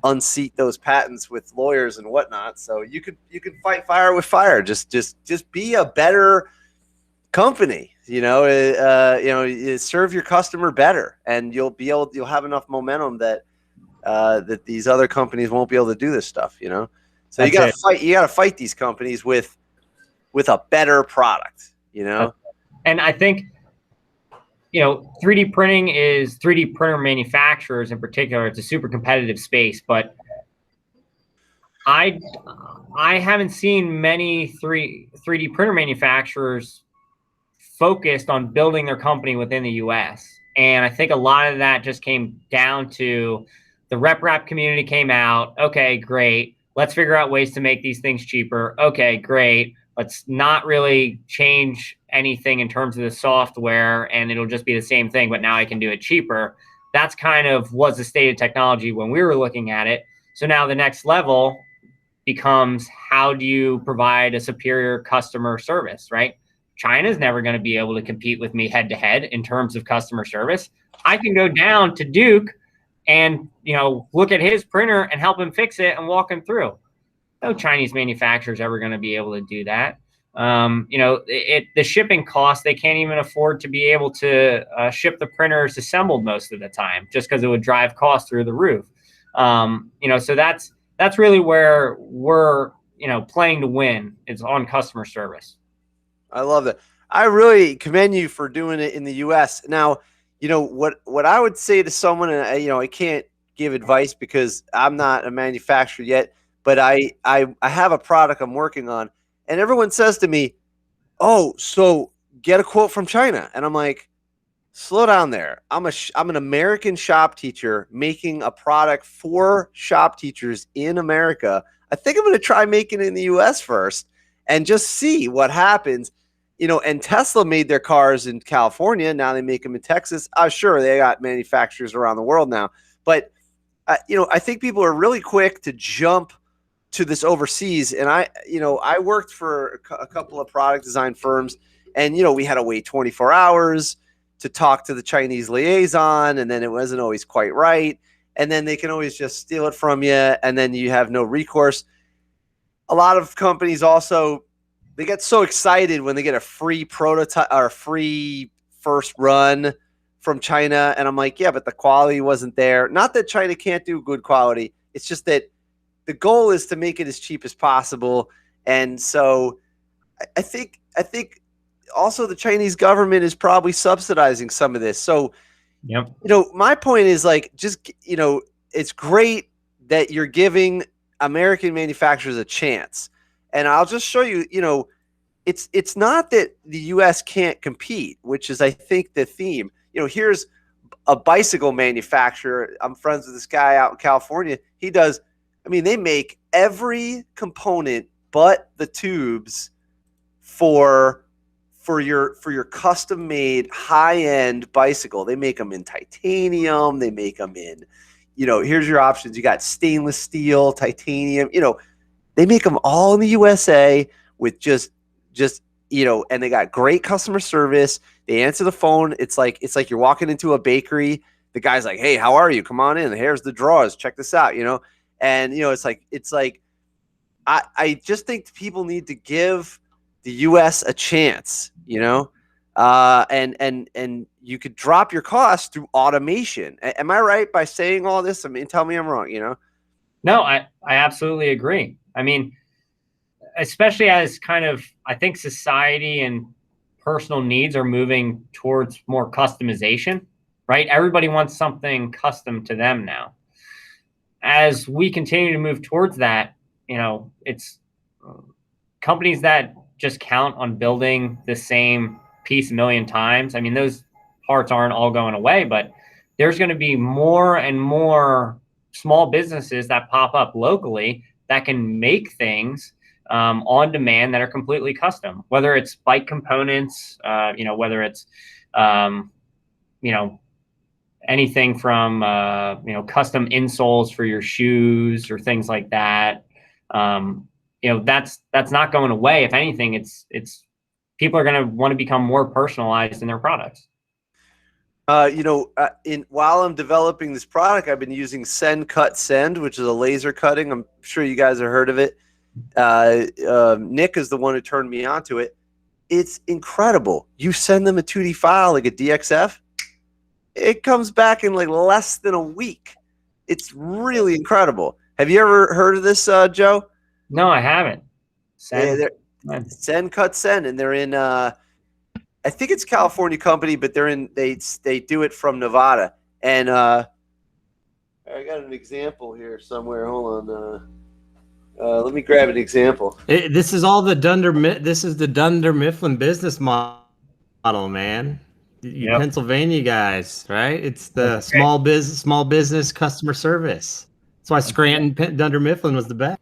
unseat those patents with lawyers and whatnot. So you can fight fire with fire. Just be a better company. Serve your customer better, and you'll have enough momentum that these other companies won't be able to do this stuff. So you gotta fight these companies with a better product. And I think 3D printing is 3D printer manufacturers in particular. It's a super competitive space, but I haven't seen many 3D printer manufacturers focused on building their company within the U.S. And I think a lot of that just came down to the rep community came out. Okay, great. Let's figure out ways to make these things cheaper. Okay, great. Let's not really change anything in terms of the software, and it'll just be the same thing, but now I can do it cheaper. That's kind of was the state of technology when we were looking at it. So now the next level becomes, how do you provide a superior customer service, right? China's never going to be able to compete with me head to head in terms of customer service. I can go down to Duke and, look at his printer and help him fix it and walk him through. No Chinese manufacturer's ever going to be able to do that. The shipping costs, they can't even afford to be able to ship the printers assembled most of the time, just because it would drive costs through the roof. So that's really where we're, playing to win. It's on customer service. I love that. I really commend you for doing it in the U.S. Now, what I would say to someone, and I can't give advice because I'm not a manufacturer yet, but I have a product I'm working on, and everyone says to me, "Oh, so get a quote from China," and I'm like, "Slow down there. I'm an American shop teacher making a product for shop teachers in America. I think I'm going to try making it in the U.S. first and just see what happens." And Tesla made their cars in California. Now they make them in Texas. Sure, they got manufacturers around the world now. But, I think people are really quick to jump to this overseas. And I worked for a couple of product design firms, and, we had to wait 24 hours. to talk to the Chinese liaison, and then it wasn't always quite right. And then they can always just steal it from you, and then you have no recourse. A lot of companies also, they get so excited when they get a free prototype or a free first run from China. And I'm like, yeah, but the quality wasn't there. Not that China can't do good quality. It's just that the goal is to make it as cheap as possible. And so I think also the Chinese government is probably subsidizing some of this. So, yep. My point is like, just, it's great that you're giving American manufacturers a chance. And I'll just show you, it's not that the U.S. can't compete, which is, I think, the theme. Here's a bicycle manufacturer. I'm friends with this guy out in California. They make every component but the tubes for your custom made high end bicycle. They make them in titanium. They make them in, here's your options. You got stainless steel, titanium. They make them all in the USA with just and they got great customer service. They answer the phone. It's like you're walking into a bakery. The guy's like, "Hey, how are you? Come on in. Here's the drawers. Check this out." And it's like I just think people need to give the U.S. a chance. And you could drop your costs through automation. Am I right by saying all this? Tell me I'm wrong. No, I absolutely agree. Especially as kind of, I think society and personal needs are moving towards more customization, right? Everybody wants something custom to them now. As we continue to move towards that, it's companies that just count on building the same piece a million times. Those parts aren't all going away, but there's going to be more and more small businesses that pop up locally that can make things on demand that are completely custom, whether it's bike components, whether it's, anything from, custom insoles for your shoes or things like that. That's not going away. If anything, it's people are going to want to become more personalized in their products. While I'm developing this product, I've been using Send Cut Send, which is a laser cutting. I'm sure you guys have heard of it. Nick is the one who turned me onto it. It's incredible. You send them a 2D file, like a DXF, it comes back in like less than a week. It's really incredible. Have you ever heard of this, Joe? No, I haven't. Send Cut Send, and they're in. I think it's a California company, but they do it from Nevada. And I got an example here somewhere. Hold on. Let me grab an example. This is all the This is the Dunder Mifflin business model, man. You Pennsylvania guys, right? It's the small business customer service. That's why Scranton Dunder Mifflin was the best.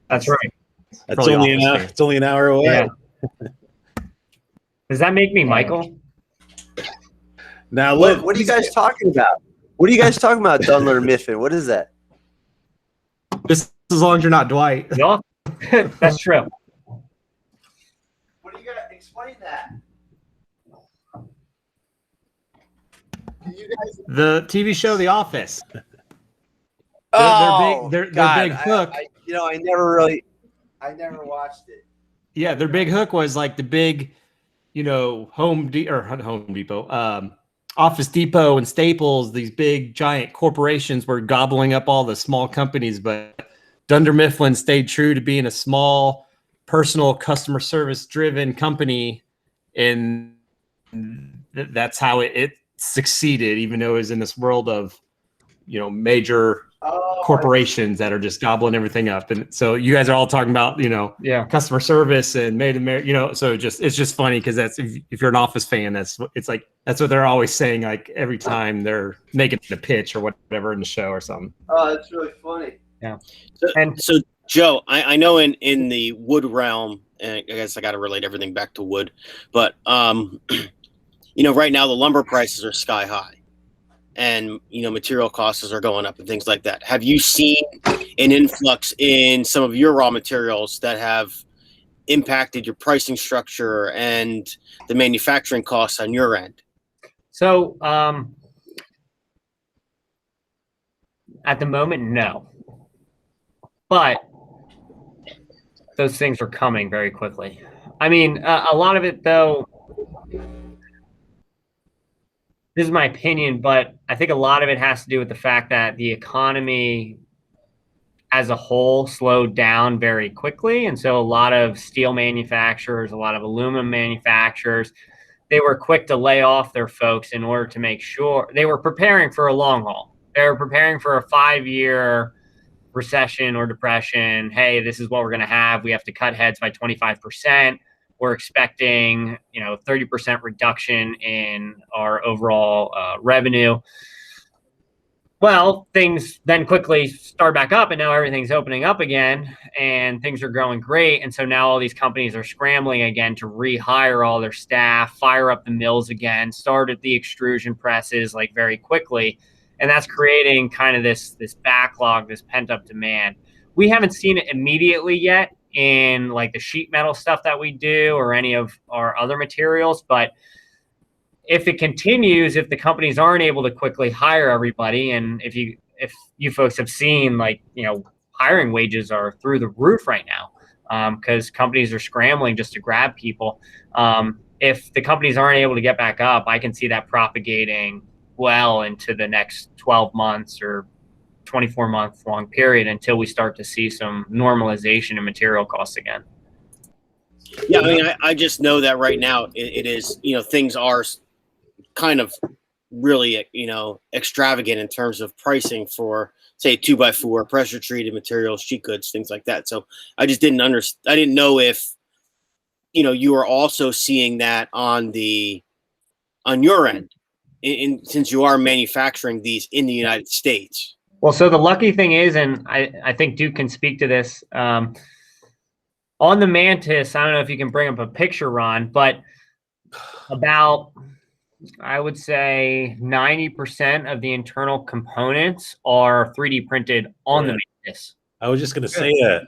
That's right. It's only an hour away. Yeah. Does that make me Michael? Now, what are you guys talking about? What are you guys talking about, Dunder Mifflin? What is that? Just as long as you're not Dwight. Yeah, that's true. What do you got to explain that? The TV show The Office. Their big hook. I never watched it. Yeah, their big hook was like the big, Home Depot, Office Depot and Staples. These big giant corporations were gobbling up all the small companies, but Dunder Mifflin stayed true to being a small, personal, customer service driven company, and that's how it succeeded, even though it was in this world of major corporations that are just gobbling everything up. And so you guys are all talking about customer service and made America, so it's just funny because that's if you're an Office fan, that's what they're always saying, like every time they're making a pitch or whatever in the show or something. Oh, that's really funny. Yeah. So Joe, I know in the wood realm, and I guess I got to relate everything back to wood, but right now the lumber prices are sky high, and material costs are going up and things like that. Have you seen an influx in some of your raw materials that have impacted your pricing structure and the manufacturing costs on your end? So at the moment, no. But those things are coming very quickly. I mean, a lot of it, though, this is my opinion, but I think a lot of it has to do with the fact that the economy as a whole slowed down very quickly. And so a lot of steel manufacturers, a lot of aluminum manufacturers, they were quick to lay off their folks in order to make sure they were preparing for a long haul. They were preparing for a 5-year recession or depression. Hey, this is what we're going to have. We have to cut heads by 25%. We're expecting, 30% reduction in our overall revenue. Well, things then quickly start back up, and now everything's opening up again, and things are growing great. And so now all these companies are scrambling again to rehire all their staff, fire up the mills again, start at the extrusion presses like very quickly. And that's creating kind of this backlog, this pent up demand. We haven't seen it immediately yet in like the sheet metal stuff that we do or any of our other materials. But if it continues, if the companies aren't able to quickly hire everybody, and if you folks have seen, like, hiring wages are through the roof right now, because companies are scrambling just to grab people. If the companies aren't able to get back up, I can see that propagating well into the next 12 months or 24-month long period until we start to see some normalization in material costs again. Yeah, I mean, I just know that right now it is, things are kind of really, extravagant in terms of pricing for, say, 2x4, pressure treated materials, sheet goods, things like that. So I just didn't I didn't know if, you are also seeing that on your end, since you are manufacturing these in the United States. Well, so the lucky thing is, and I think Duke can speak to this, on the Mantis, I don't know if you can bring up a picture, Ron, but about, I would say 90% of the internal components are 3D printed on the Mantis. I was just going to say that.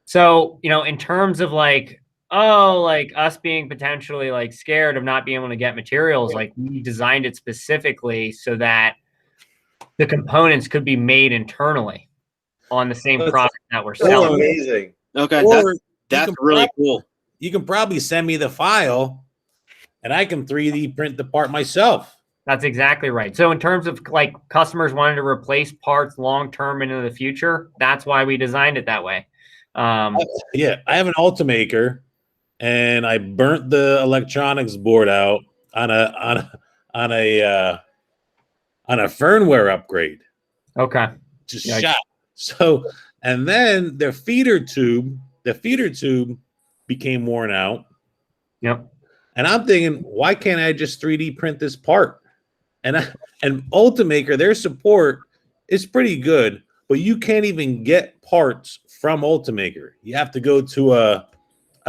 So, in terms of like us being potentially like scared of not being able to get materials, like we designed it specifically so that the components could be made internally on the same product that we're selling. That's amazing. Okay, that's really cool. You can probably send me the file and I can 3D print the part myself. That's exactly right. So in terms of like customers wanting to replace parts long-term into the future, that's why we designed it that way. Yeah, I have an Ultimaker and I burnt the electronics board out on a firmware upgrade. Okay. Just shot. So, and then the feeder tube became worn out. Yep. And I'm thinking, why can't I just 3D print this part? And Ultimaker, their support is pretty good, but you can't even get parts from Ultimaker. You have to go to a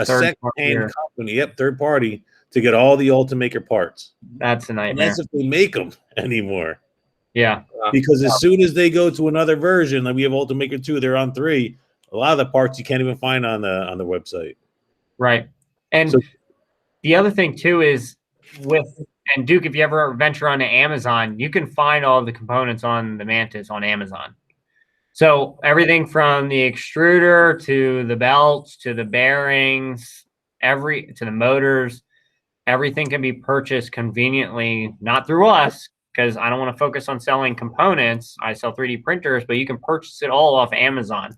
second-hand company, third party, to get all the Ultimaker parts. That's a nightmare. And that's if they make them anymore. Yeah. Because as soon as they go to another version, like we have Ultimaker 2, they're on 3. A lot of the parts you can't even find on the website. Right. And so, the other thing too is and Duke, if you ever venture onto Amazon, you can find all the components on the Mantis on Amazon. So everything from the extruder to the belts to the bearings, to the motors, everything can be purchased conveniently, not through us, because I don't want to focus on selling components. I sell 3D printers, but you can purchase it all off Amazon.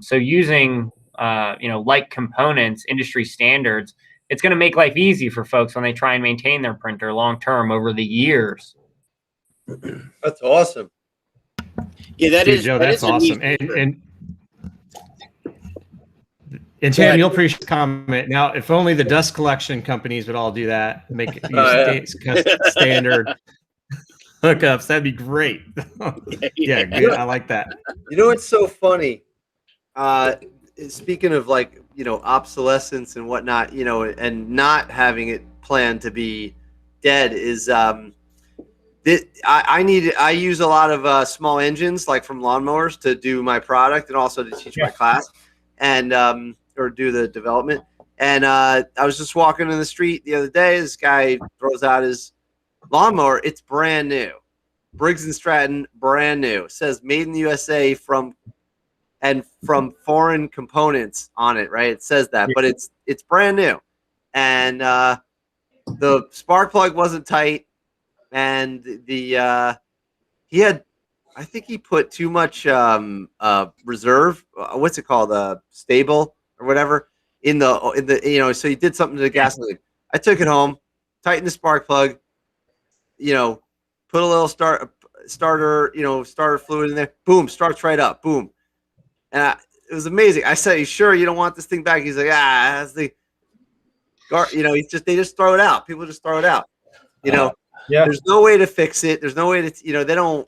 So using, like components, industry standards, it's going to make life easy for folks when they try and maintain their printer long-term over the years. That's awesome. Yeah, that's awesome. And Tim, you'll appreciate the comment. Now, if only the dust collection companies would all do that, make it standard hookups, that'd be great. Yeah, good. I like that. You know what's so funny? Speaking of obsolescence and whatnot, and not having it planned to be dead is I use a lot of small engines like from lawnmowers to do my product and also to teach my class and or do the development. And I was just walking in the street the other day. This guy throws out his lawnmower, it's brand new. Briggs and Stratton, brand new. It says made in the USA from foreign components on it, right? It says that, but it's brand new. And the spark plug wasn't tight, and he had, I think he put too much reserve, what's it called, stable or whatever, in the so he did something to the gasoline. I took it home, tightened the spark plug, put a little starter fluid in there, boom, starts right up, boom. And it was amazing. I said, "You sure you don't want this thing back?" He's like, that's the they just throw it out. People just throw it out. Yeah. There's no way to fix it. There's no way to, they don't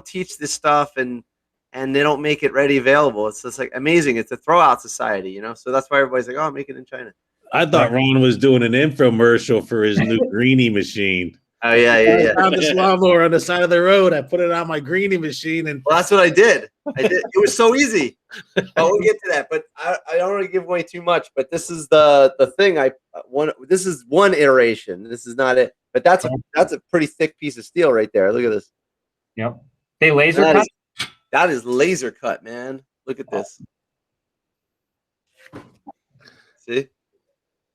teach this stuff, and they don't make it ready available. It's just like amazing. It's a throw out society, so that's why everybody's like, oh, make it in China. I thought Ron was doing an infomercial for his new greenie machine. Oh yeah. I found this lawnmower on the side of the road. I put it on my greenie machine, and well, that's what I did. It was so easy. We'll get to that, but I don't want to give away too much. But this is the thing. This is one iteration. This is not it. But that's a pretty thick piece of steel right there. Look at this. Yep. They laser cut. That is laser cut, man. Look at this. See?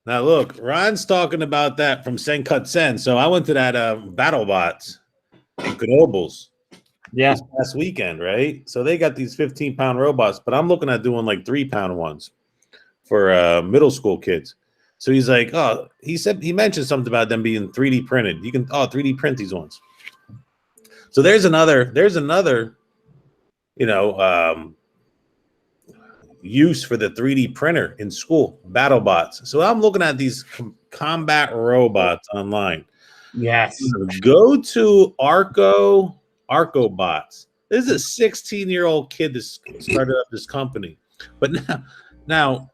Now look, Ron's talking about that from Sen Cut Sen. So I went to that BattleBots in Knobles. Yeah. This past weekend, right? So they got these 15-pound robots, but I'm looking at doing like 3-pound ones for middle school kids. So he's like, he mentioned something about them being 3D printed. You can 3D print these ones. So there's another, use for the 3D printer in school, BattleBots. So I'm looking at these combat robots online. Yes. Go to ArcoBots. This is a 16-year-old kid that started up this company. But now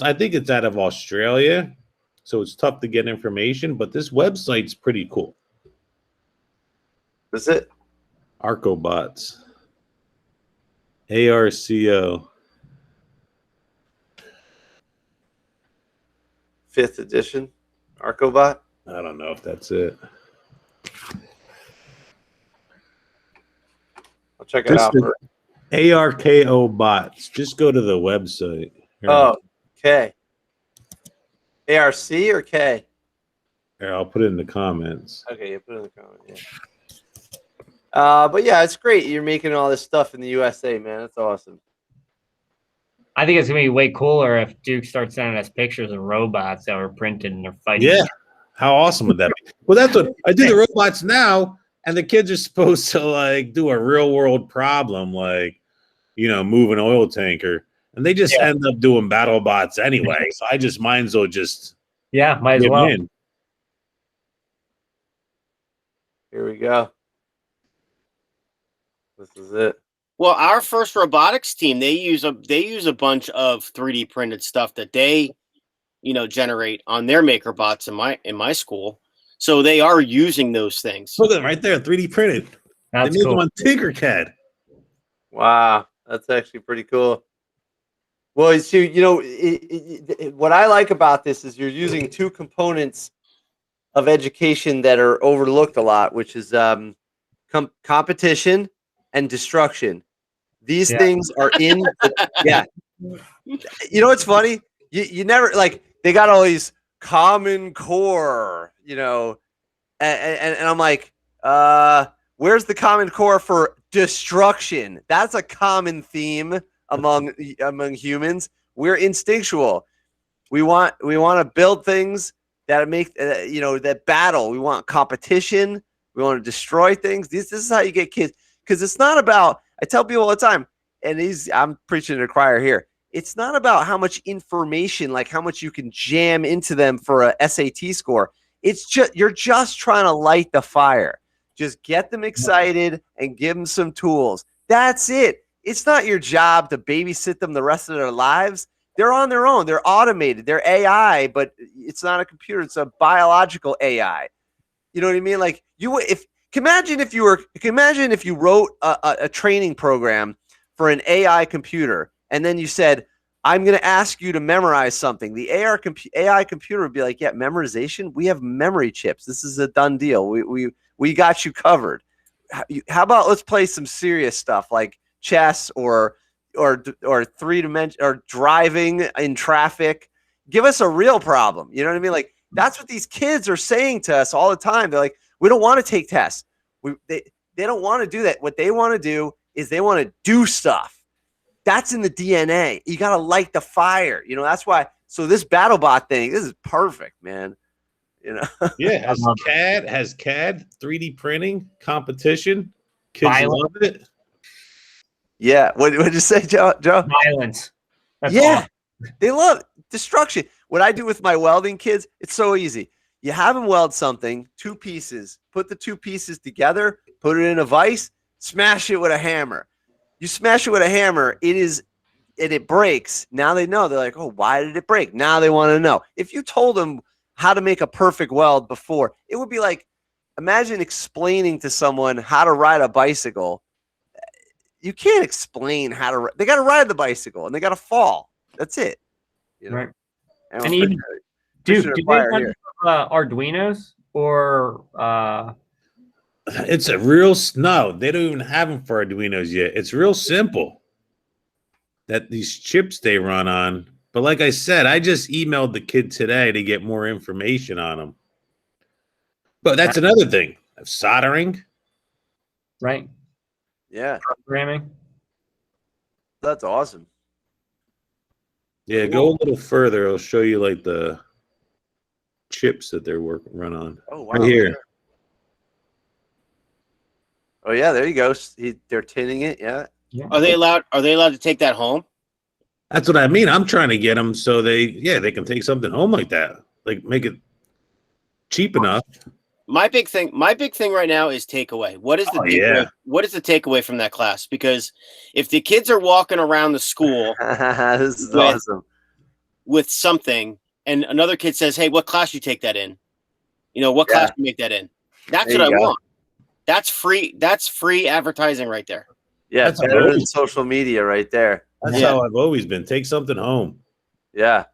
I think it's out of Australia, so it's tough to get information, but this website's pretty cool. Is it? ArcoBots. ARCO. 5th edition ArcoBot. I don't know if that's it. I'll check it out. ARKO bots. Just go to the website. Here. Oh, K. ARC or K? Here, I'll put it in the comments. Okay, you put it in the comments. Yeah. But yeah, it's great. You're making all this stuff in the USA, man. That's awesome. I think it's gonna be way cooler if Duke starts sending us pictures of robots that were printed and they're fighting. Yeah, how awesome would that be? Well, that's what I do. The robots now, and the kids are supposed to like do a real world problem, like move an oil tanker, and they just end up doing BattleBots anyway. So I just might as well just might as well. In. Here we go. This is it. Well, our first robotics team, they use a bunch of 3D printed stuff that they, generate on their MakerBots in my school. So they are using those things. Look at them right there, 3D printed. They make them on Tinkercad. Wow, that's actually pretty cool. Well, see, what I like about this is you're using two components of education that are overlooked a lot, which is competition and destruction. These things are in what's funny? You never they got all these common core, and I'm like, where's the common core for destruction? That's a common theme among humans. We're instinctual. We want to build things that make that battle. We want competition. We want to destroy things. This is how you get kids. Because it's not about, I tell people all the time, and I'm preaching to the choir here. It's not about how much information, like how much you can jam into them for a SAT score. It's just, you're just trying to light the fire. Just get them excited and give them some tools. That's it. It's not your job to babysit them the rest of their lives. They're on their own. They're automated. They're AI, but it's not a computer. It's a biological AI. You know what I mean? Like imagine if you wrote a training program for an AI computer, and then you said, I'm going to ask you to memorize something. The AI computer would be like, yeah, memorization. We have memory chips. This is a done deal. We got you covered. How about let's play some serious stuff like chess or 3-dimension or driving in traffic. Give us a real problem. You know what I mean? Like that's what these kids are saying to us all the time. They're like, we don't want to take tests. They don't want to do that. What they want to do is they want to do stuff. That's in the DNA. You got to light the fire. You know, that's why. So this BattleBot thing, this is perfect, man. You know? Yeah. Has CAD 3D printing competition. Kids love it. Yeah. What did you say, Joe? Violence. That's awesome. They love destruction. What I do with my welding kids, it's so easy. You have them weld something, 2 pieces, put the 2 pieces together, put it in a vise, smash it with a hammer. You smash it with a hammer, it breaks. Now they know. They're like, oh, why did it break? Now they want to know. If you told them how to make a perfect weld before, it would be like, imagine explaining to someone how to ride a bicycle. You can't explain how to. They got to ride the bicycle and they got to fall. That's it. You know? Right. And even, dude, do they have Arduinos or? It's a real no. They don't even have them for Arduinos yet. It's real simple. That these chips they run on. But like I said, I just emailed the kid today to get more information on them. But that's another thing. Soldering. Right. Yeah. Programming. That's awesome. Yeah, go a little further. I'll show you like the chips that they're run on. Oh, wow. Right here. Oh yeah, there you go. They're tinning it. Yeah. Are they allowed to take that home? That's what I mean. I'm trying to get them so they can take something home like that. Like make it cheap enough. My big thing right now is takeaway. What is the takeaway? What is the takeaway from that class? Because if the kids are walking around the school this is awesome. With something and another kid says, hey, what class you take that in? You know, what class you make that in? That's what I want. That's free. That's free advertising right there. Yeah, that's better than social media right there. That's how I've always been. Take something home. Yeah.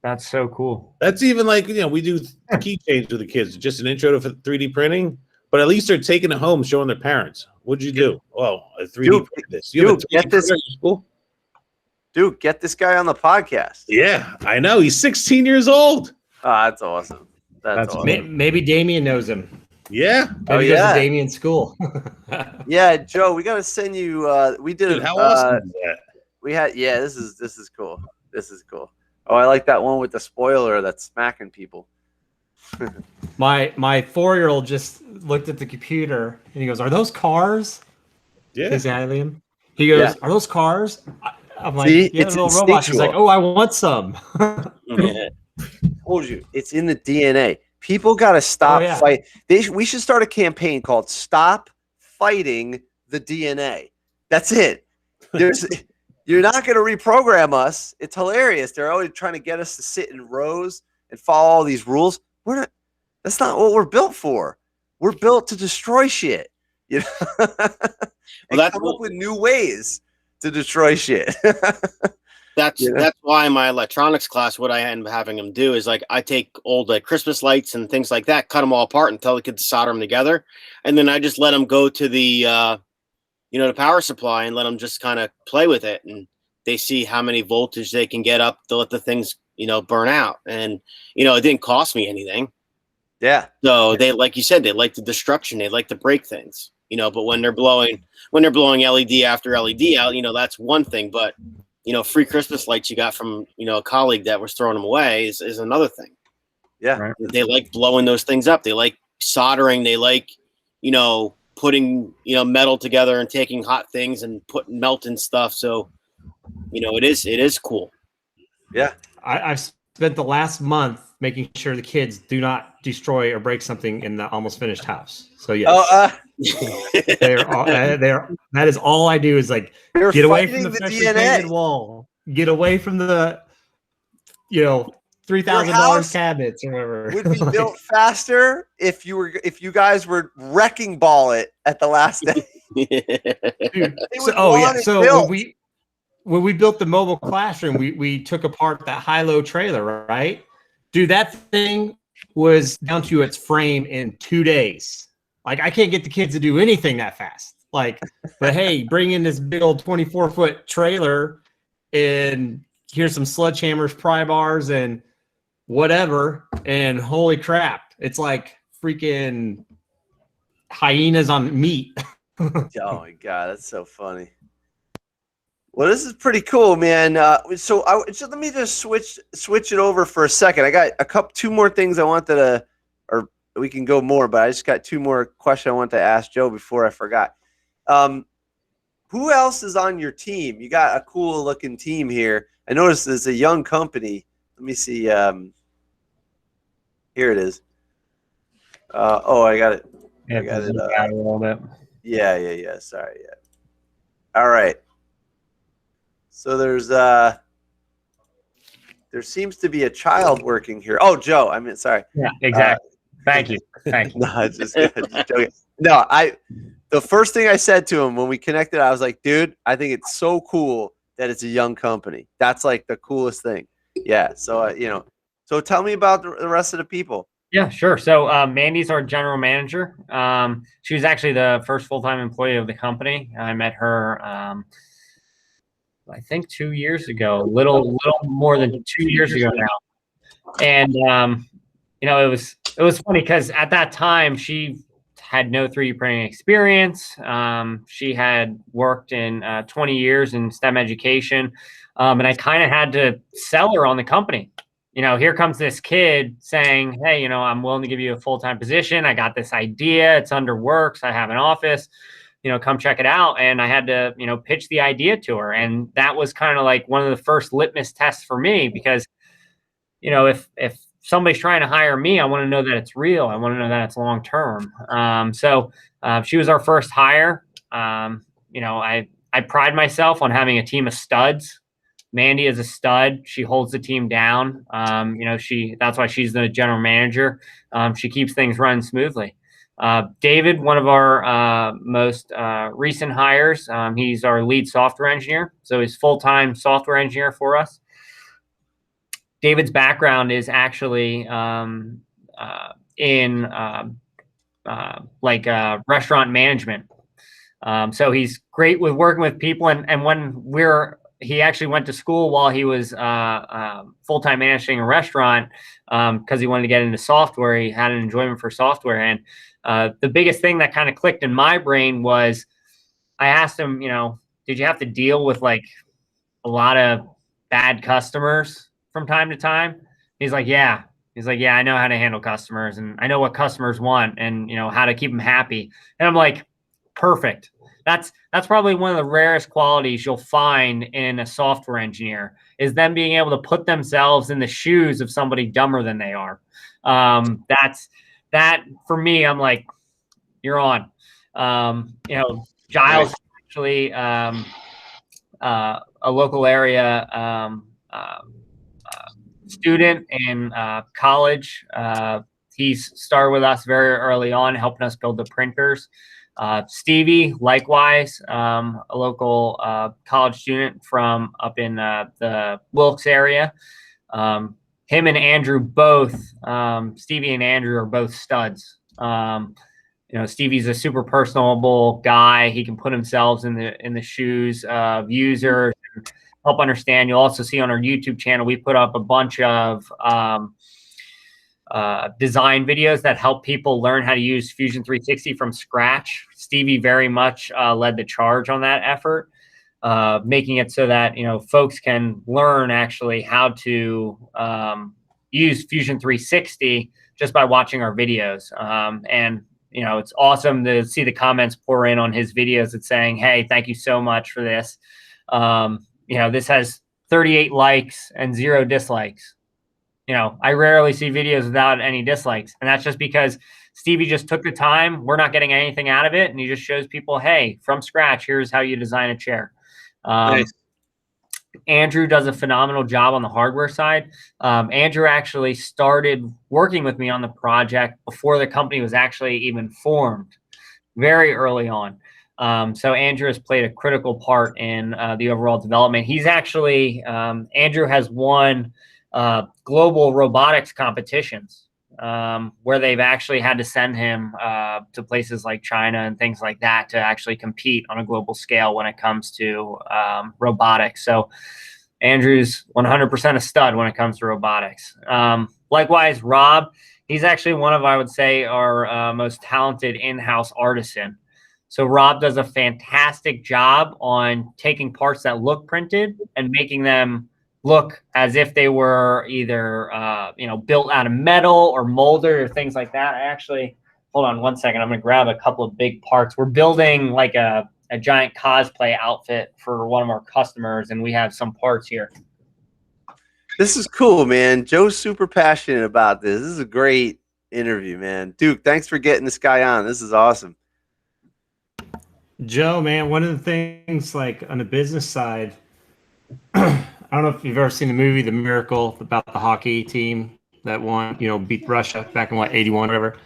That's so cool. That's even like, we do keychains with the kids, just an intro to 3D printing, but at least they're taking it home, showing their parents. What'd you do? Well, I 3D printed this. You have a 3D get this. School? Dude, get this guy on the podcast. Yeah, I know. He's 16 years old. Oh, that's awesome. That's awesome. Maybe Damien knows him. Yeah. Maybe he goes to Damien school. Yeah, Joe, we got to send you. We did. Dude, how awesome is that? We had. Yeah, this is cool. This is cool. Oh, I like that one with the spoiler that's smacking people. My 4-year-old just looked at the computer and he goes, "Are those cars?" Yeah. His alien. He goes, "Are those cars?" I'm like, See, "Yeah, it's little robot." She's like, "Oh, I want some." Told you, it's in the DNA. People got to stop fight. We should start a campaign called "Stop Fighting the DNA." That's it. You're not going to reprogram us. It's hilarious. They're always trying to get us to sit in rows and follow all these rules. We're not. That's not what we're built for. We're built to destroy shit. You know, and come up with new ways to destroy shit. That's why my electronics class, what I end up having them do is like I take old Christmas lights and things like that, cut them all apart and tell the kids to solder them together, and then I just let them go to the the power supply and let them just kind of play with it, and they see how many voltage they can get up to let the things burn out, and it didn't cost me anything. Yeah. So they, like you said, they like the destruction, they like to break things, but when they're blowing LED after LED out, that's one thing, but free Christmas lights you got from, a colleague that was throwing them away is another thing. Yeah. Right. They like blowing those things up. They like soldering. They like, putting, metal together and taking hot things and melting stuff. So, it is cool. Yeah. I've spent the last month making sure the kids do not destroy or break something in the almost finished house. So yes. That is all I do is like get away from the freshly painted wall, get away from the $3,000 cabinets or whatever. Would be built faster if you guys were wrecking ball it at the last day. Dude, when we built the mobile classroom, we took apart that high-low trailer, right? Dude, that thing was down to its frame in 2 days. Like, I can't get the kids to do anything that fast. Like, but hey, bring in this big old 24-foot trailer and here's some sledgehammers, pry bars, and whatever. And holy crap, it's like freaking hyenas on meat. Oh my God, that's so funny. Well, this is pretty cool, man. So let me just switch it over for a second. I got two more things I wanted to, or we can go more, but I just got two more questions I want to ask Joe before I forgot. Who else is on your team? You got a cool looking team here. I noticed it's a young company. Let me see. Here it is. Oh, I got it. Yeah, I got it. A little bit. Yeah. Sorry. Yeah. All right. So there seems to be a child working here. Oh, Joe. I mean, sorry. Yeah, exactly. Thank you. No, it's just joking. No, the first thing I said to him when we connected, I was like, dude, I think it's so cool that it's a young company. That's like the coolest thing. Yeah. So, so tell me about the rest of the people. Yeah, sure. So Mandy's our general manager. She was actually the first full-time employee of the company. I met her, I think 2 years ago, little more than 2 years ago now. And, it was funny because at that time she had no 3D printing experience. She had worked in 20 years in STEM education. And I kind of had to sell her on the company. Here comes this kid saying, hey, I'm willing to give you a full-time position. I got this idea. It's under works. I have an office, come check it out. And I had to, pitch the idea to her. And that was kind of like one of the first litmus tests for me because, if somebody's trying to hire me, I want to know that it's real. I want to know that it's long-term. So she was our first hire. I pride myself on having a team of studs. Mandy is a stud. She holds the team down. That's why she's the general manager. She keeps things running smoothly. David, one of our most recent hires, he's our lead software engineer. So he's full-time software engineer for us. David's background is actually in restaurant management. So he's great with working with people. And when he actually went to school while he was full-time managing a restaurant because he wanted to get into software. He had an enjoyment for software. And the biggest thing that kind of clicked in my brain was I asked him, did you have to deal with like a lot of bad customers from time to time? He's like, yeah. He's like, yeah, I know how to handle customers and I know what customers want and, how to keep them happy. And I'm like, perfect. That's probably one of the rarest qualities you'll find in a software engineer is them being able to put themselves in the shoes of somebody dumber than they are. That for me, I'm like, you're on. Giles actually a local area student in college. He's started with us very early on, helping us build the printers. Stevie, likewise, a local college student from up in the Wilkes area. Him and Andrew both, Stevie and Andrew are both studs. Stevie's a super personable guy. He can put himself in the shoes of users and help understand. You'll also see on our YouTube channel, we put up a bunch of design videos that help people learn how to use Fusion 360 from scratch. Stevie very much led the charge on that effort, making it so that folks can learn actually how to use Fusion 360 just by watching our videos. And it's awesome to see the comments pour in on his videos and saying, hey, thank you so much for this. This has 38 likes and 0 dislikes. I rarely see videos without any dislikes. And that's just because Stevie just took the time. We're not getting anything out of it. And he just shows people, hey, from scratch, here's how you design a chair. Nice. Andrew does a phenomenal job on the hardware side. Andrew actually started working with me on the project before the company was actually even formed, very early on. So Andrew has played a critical part in the overall development. He's actually, Andrew has won global robotics competitions where they've actually had to send him to places like China and things like that to actually compete on a global scale when it comes to robotics. So Andrew's 100% a stud when it comes to robotics. Likewise, Rob, he's actually one of, I would say, our most talented in-house artisan. So Rob does a fantastic job on taking parts that look printed and making them look as if they were either, built out of metal or molded or things like that. I actually, hold on one second. I'm going to grab a couple of big parts. We're building like a giant cosplay outfit for one of our customers, and we have some parts here. This is cool, man. Joe's super passionate about this. This is a great interview, man. Duke, thanks for getting this guy on. This is awesome. Joe, man, one of the things like on the business side, I don't know if you've ever seen the movie The Miracle about the hockey team that won, beat Russia back in 81 or whatever.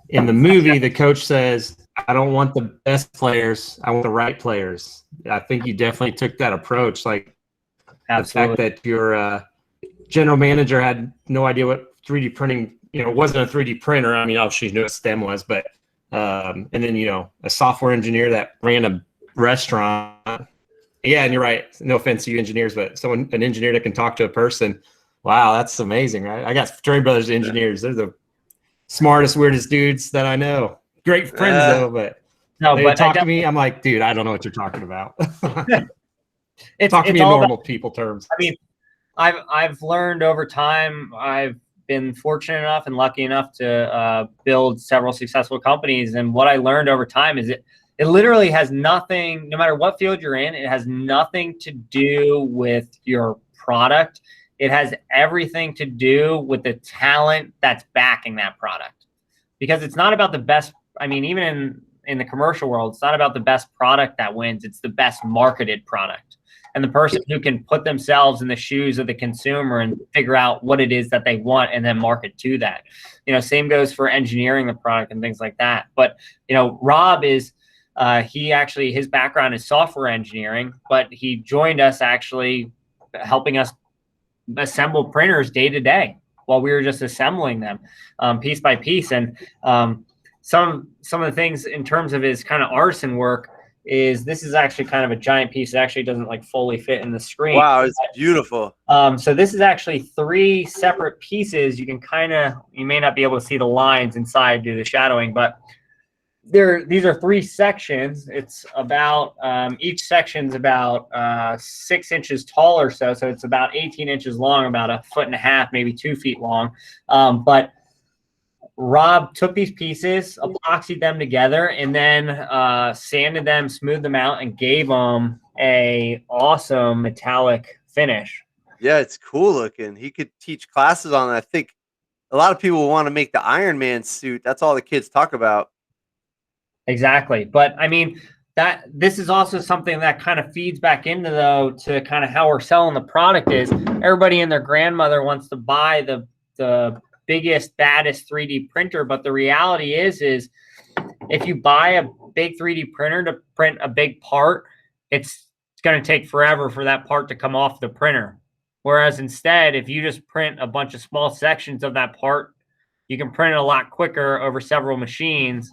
In the movie, the coach says, I don't want the best players. I want the right players. I think you definitely took that approach. Like Absolutely. The fact that your general manager had no idea what 3D printing, wasn't a 3D printer. I mean, obviously you knew what STEM was, but and then, a software engineer that ran a restaurant. Yeah, and you're right. No offense to you engineers, but an engineer that can talk to a person. Wow, that's amazing, right? I got fraternity brothers engineers. They're the smartest, weirdest dudes that I know. Great friends though, but they talk to me. I'm like, dude, I don't know what you're talking about. Talk to me in normal people terms. I mean, I've learned over time. I've been fortunate enough and lucky enough to build several successful companies. And what I learned over time is it literally has nothing, no matter what field you're in, it has nothing to do with your product. It has everything to do with the talent that's backing that product. Because it's not about the best, I mean, even in the commercial world, it's not about the best product that wins. It's the best marketed product. And the person who can put themselves in the shoes of the consumer and figure out what it is that they want and then market to that. Same goes for engineering the product and things like that. But, Rob is, his background is software engineering, but he joined us actually helping us assemble printers day to day while we were just assembling them piece by piece. And some of the things in terms of his kind of artisan work is this is actually kind of a giant piece. It actually doesn't like fully fit in the screen. Wow, it's beautiful. So this is actually 3 separate pieces. You may not be able to see the lines inside due to the shadowing, but these are 3 sections. It's about each section's about 6 inches tall or so. So it's about 18 inches long, about 1.5 feet, maybe 2 feet long. But Rob took these pieces, epoxied them together, and then sanded them, smoothed them out, and gave them a awesome metallic finish. Yeah, it's cool looking. He could teach classes on it. I think a lot of people want to make the Iron Man suit. That's all the kids talk about. Exactly. But I mean, this is also something that kind of feeds back into, though, to kind of how we're selling the product is everybody and their grandmother wants to buy the biggest, baddest 3D printer. But the reality is if you buy a big 3D printer to print a big part, it's going to take forever for that part to come off the printer. Whereas instead, if you just print a bunch of small sections of that part, you can print it a lot quicker over several machines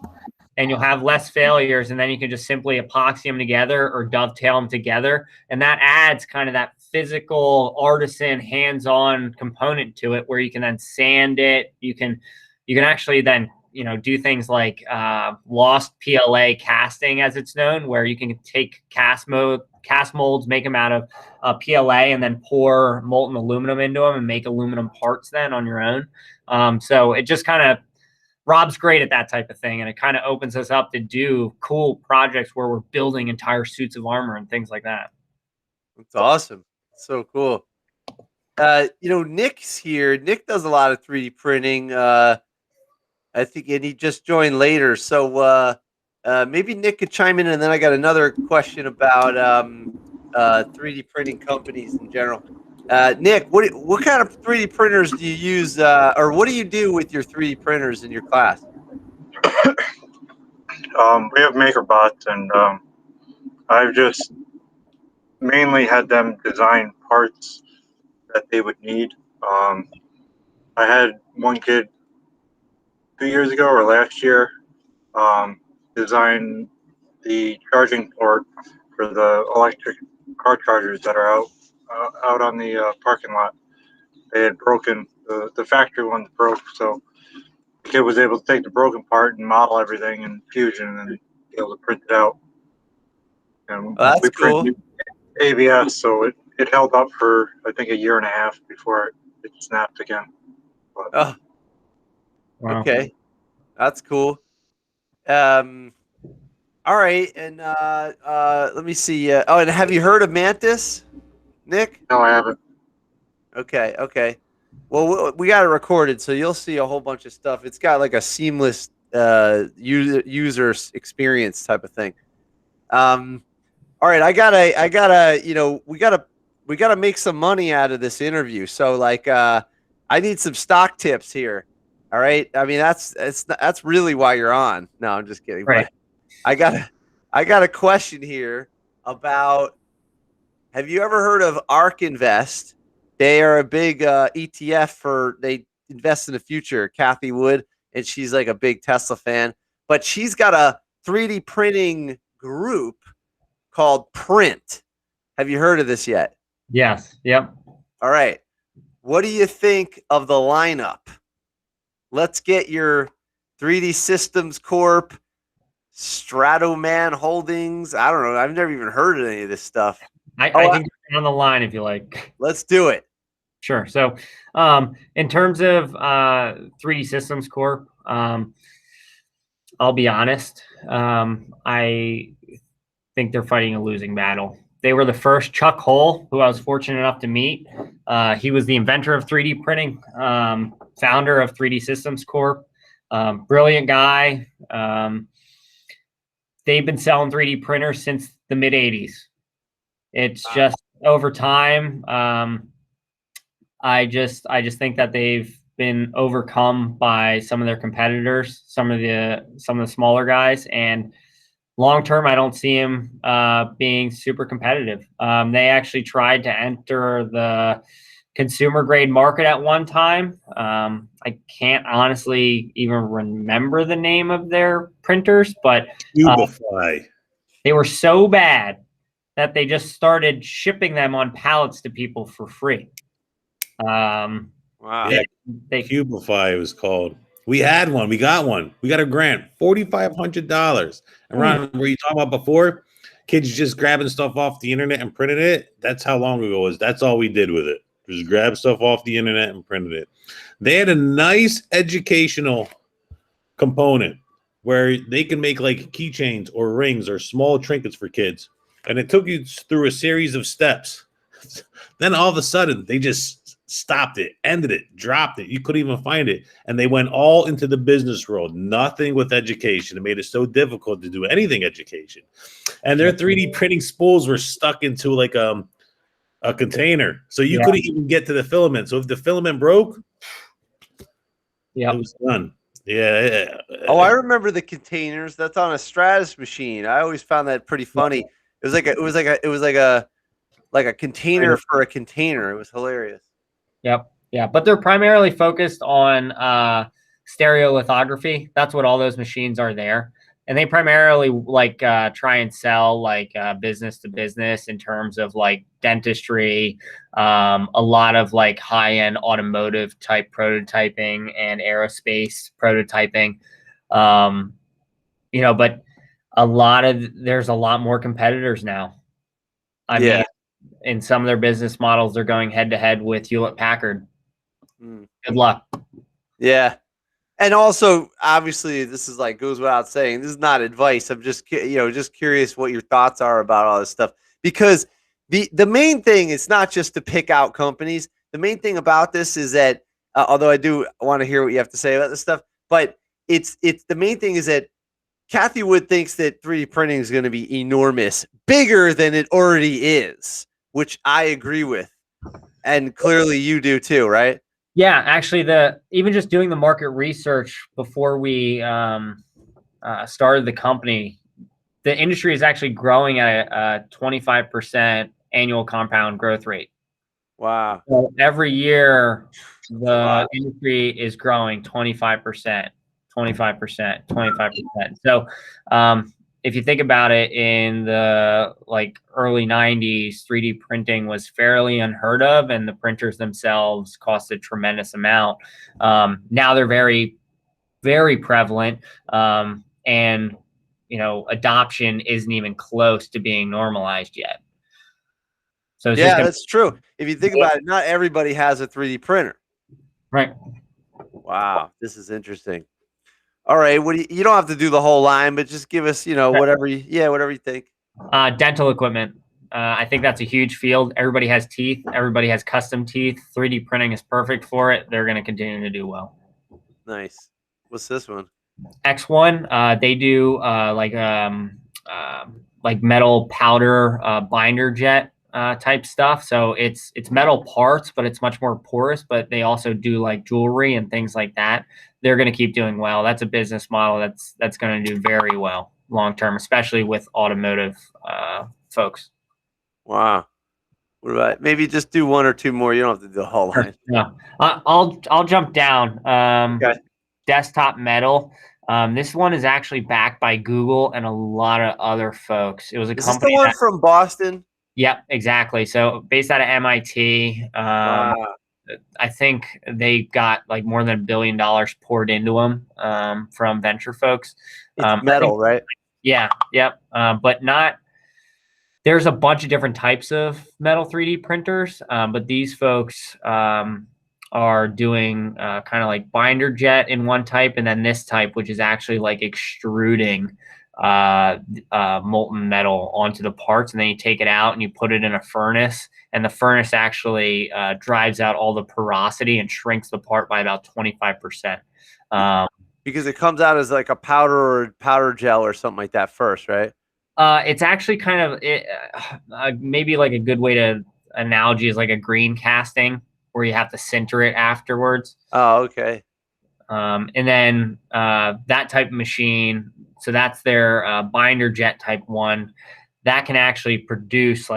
and you'll have less failures. And then you can just simply epoxy them together or dovetail them together. And that adds kind of that physical, artisan, hands-on component to it where you can then sand it. You can actually then, do things like lost PLA casting, as it's known, where you can take cast molds, make them out of PLA, and then pour molten aluminum into them and make aluminum parts then on your own. So it just kind of, Rob's great at that type of thing, and it kind of opens us up to do cool projects where we're building entire suits of armor and things like that. That's awesome. So cool. Nick's here. Nick does a lot of 3D printing. I think, and he just joined later. So maybe Nick could chime in, and then I got another question about 3D printing companies in general. Nick, what kind of 3D printers do you use, or what do you do with your 3D printers in your class? We have maker bots, and I've just mainly had them design parts that they would need. I had one kid 2 years ago or last year design the charging port for the electric car chargers that are out on the parking lot. They had broken the factory one broke, so the kid was able to take the broken part and model everything in Fusion and then be able to print it out. And Well, that's we cool. printed ABS, so it held up for I think a year and a half before it snapped again. But, Oh, Wow. okay, that's cool. All right, and let me see. Oh, and have you heard of Mantis, Nick? no, I haven't. Okay, okay. Well, we got it recorded, so you'll see a whole bunch of stuff. It's got like a seamless user experience type of thing. All right, I gotta, we gotta make some money out of this interview. So like, I need some stock tips here. All right, I mean that's really why you're on. No, I'm just kidding. Right. But I got a question here about. Have you ever heard of ARK Invest? They are a big ETF they invest in the future. Kathy Wood, and she's like a big Tesla fan, but she's got a 3D printing group called Print. Have you heard of this yet? Yes. Yep. All right. What do you think of the lineup? Let's get your 3D Systems Corp, Stratoman Holdings. I don't know. I've never even heard of any of this stuff. I can get on the line if you like. Let's do it. Sure. So, in terms of 3D Systems Corp, I'll be honest. I think they're fighting a losing battle. They were the first Chuck Hull, who I was fortunate enough to meet. He was the inventor of 3D printing, founder of 3D Systems Corp. Brilliant guy. They've been selling 3D printers since the mid 80s. It's just over time. I just think that they've been overcome by some of their competitors, some of the smaller guys, and long term, I don't see them being super competitive. They actually tried to enter the consumer grade market at one time. I can't honestly even remember the name of their printers, but they were so bad that they just started shipping them on pallets to people for free. Wow. Yeah, Cubify was called. We had one. We got one. We got a grant, $4,500. And Ron, were you talking about before? Kids just grabbing stuff off the internet and printing it. That's how long ago it was. That's all we did with it. Just grab stuff off the internet and printed it. They had a nice educational component where they can make like keychains or rings or small trinkets for kids. And it took you through a series of steps. Then all of a sudden, they just stopped it, ended it, dropped it. You couldn't even find it. And they went all into the business world, nothing with education. It made it so difficult to do anything education. And their 3D printing spools were stuck into like a container. So you couldn't even get to the filament. So if the filament broke, it was done. Yeah. Oh, I remember the containers. That's on a Stratus machine. I always found that pretty funny. It was like a container for a container. It was hilarious. Yep. Yeah. But they're primarily focused on stereolithography. That's what all those machines are there. And they primarily try and sell business to business in terms of like dentistry, a lot of like high-end automotive type prototyping and aerospace prototyping. But there's a lot more competitors now. I mean, in some of their business models, they're going head to head with Hewlett Packard. Good luck. Yeah. And also, obviously, this is like goes without saying. This is not advice. I'm just, just curious what your thoughts are about all this stuff. Because the main thing is not just to pick out companies. The main thing about this is that, although I do want to hear what you have to say about this stuff, but it's the main thing is that Kathy Wood thinks that 3D printing is going to be enormous, bigger than it already is, which I agree with. And clearly you do too, right? Yeah, actually, even just doing the market research before we, I started the company, the industry is actually growing at a 25% annual compound growth rate. Wow. So every year, the industry is growing 25%, 25%, 25%. So if you think about it, in the like early 90s, 3D printing was fairly unheard of, and the printers themselves cost a tremendous amount. Now they're very, very prevalent, and adoption isn't even close to being normalized yet. So it's just that's true. If you think about it, not everybody has a 3D printer. right. Wow, this is interesting. All right, what do you don't have to do the whole line, but just give us, whatever you think. Dental equipment. I think that's a huge field. Everybody has teeth. Everybody has custom teeth. 3D printing is perfect for it. They're going to continue to do well. Nice. What's this one? X1. They do like metal powder binder jet type stuff. So it's metal parts, but it's much more porous. But they also do like jewelry and things like that. They're going to keep doing well. That's a business model that's going to do very well long term, especially with automotive folks. Wow. What about maybe just do one or two more? You don't have to do the whole line. Yeah. I'll jump down. Okay. Desktop metal. This one is actually backed by Google and a lot of other folks. It was a company. Is this the one from Boston? Yep, exactly. So based out of MIT. Wow. I think they got like more than $1 billion poured into them from venture folks. It's metal, right? Yeah. Yep. But not. There's a bunch of different types of metal 3D printers, but these folks are doing kind of like binder jet in one type, and then this type, which is actually like extruding molten metal onto the parts, and then you take it out and you put it in a furnace, and the furnace actually drives out all the porosity and shrinks the part by about 25%. Because it comes out as like a powder or powder gel or something like that first, right? It's actually kind of maybe like a good way to analogy is like a green casting, where you have to sinter it afterwards. Oh, okay. And then that type of machine, so that's their binder jet type one, that can actually produce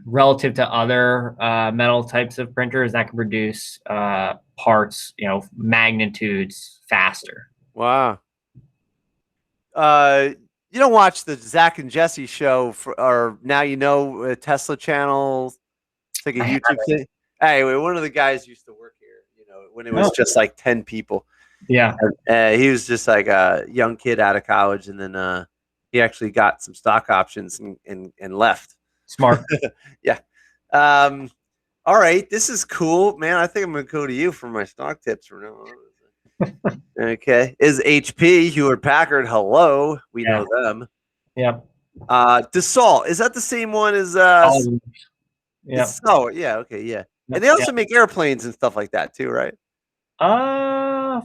relative to other metal types of printers, that can produce parts, magnitudes faster. Wow. You don't watch the Zach and Jesse show or Now You Know Tesla channel? It's like a YouTube thing. Anyway, one of the guys used to work here, when it was just like 10 people. Yeah. He was just like a young kid out of college, and then he actually got some stock options and left. Smart. Yeah. All right. This is cool, man. I think I'm going to go to you for my stock tips from now on. Okay. Is HP, Hewlett Packard, hello. We know them. Yeah. Dassault, is that the same one as yeah. Oh, yeah, okay, yeah. And they also make airplanes and stuff like that too, right? I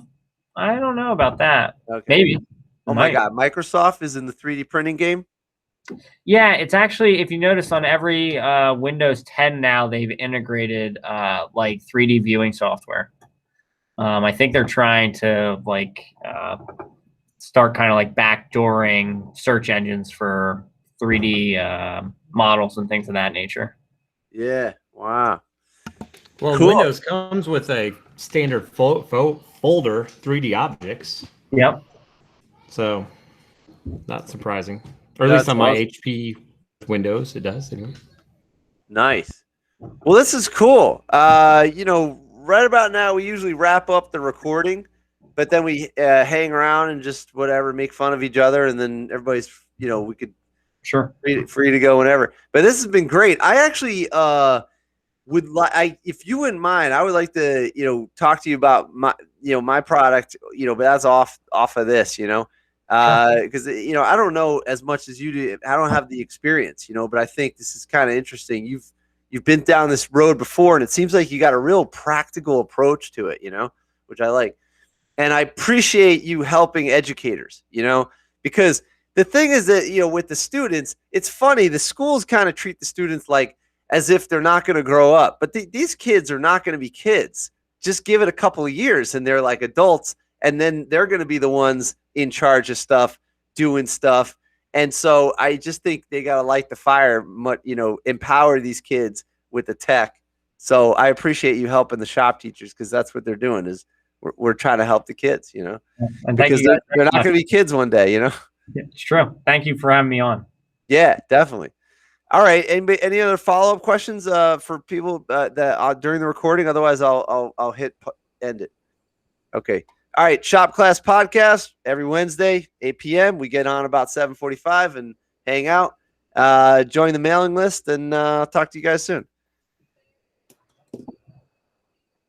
don't know about that. Okay. Maybe. Oh my God, Microsoft is in the 3D printing game? Yeah, it's actually, if you notice on every Windows 10 now, they've integrated like 3D viewing software. I think they're trying to start kind of like backdooring search engines for 3D models and things of that nature. Yeah. Wow. Well, cool. Windows comes with a standard folder, 3D objects. Yep. So, not surprising. Or at least on my HP Windows, it does. Anyway. Nice. Well, this is cool. Right about now, we usually wrap up the recording, but then we hang around and just whatever, make fun of each other, and then everybody's, we could free to go whenever. But this has been great. I actually would like, if you wouldn't mind, I would like to, talk to you about my, my product, but that's off of this, because I don't know as much as you do. I don't have the experience, but I think this is kind of interesting. You've been down this road before, and it seems like you got a real practical approach to it, which I like. And I appreciate you helping educators, because the thing is that, with the students, it's funny. The schools kind of treat the students like as if they're not going to grow up. But these kids are not going to be kids. Just give it a couple of years, and they're like adults, and then they're going to be the ones in charge of stuff, doing stuff. And so I just think they got to light the fire, empower these kids with the tech. So I appreciate you helping the shop teachers, because that's what they're doing, is we're trying to help the kids, And because they're not going to be kids one day, It's true. Thank you for having me on. Yeah, definitely. All right. Any other follow-up questions for people that during the recording? Otherwise, I'll hit end it. Okay. All right. Shop Class Podcast every Wednesday, 8 p.m. We get on about 7:45 and hang out. Join the mailing list, and I'll talk to you guys soon.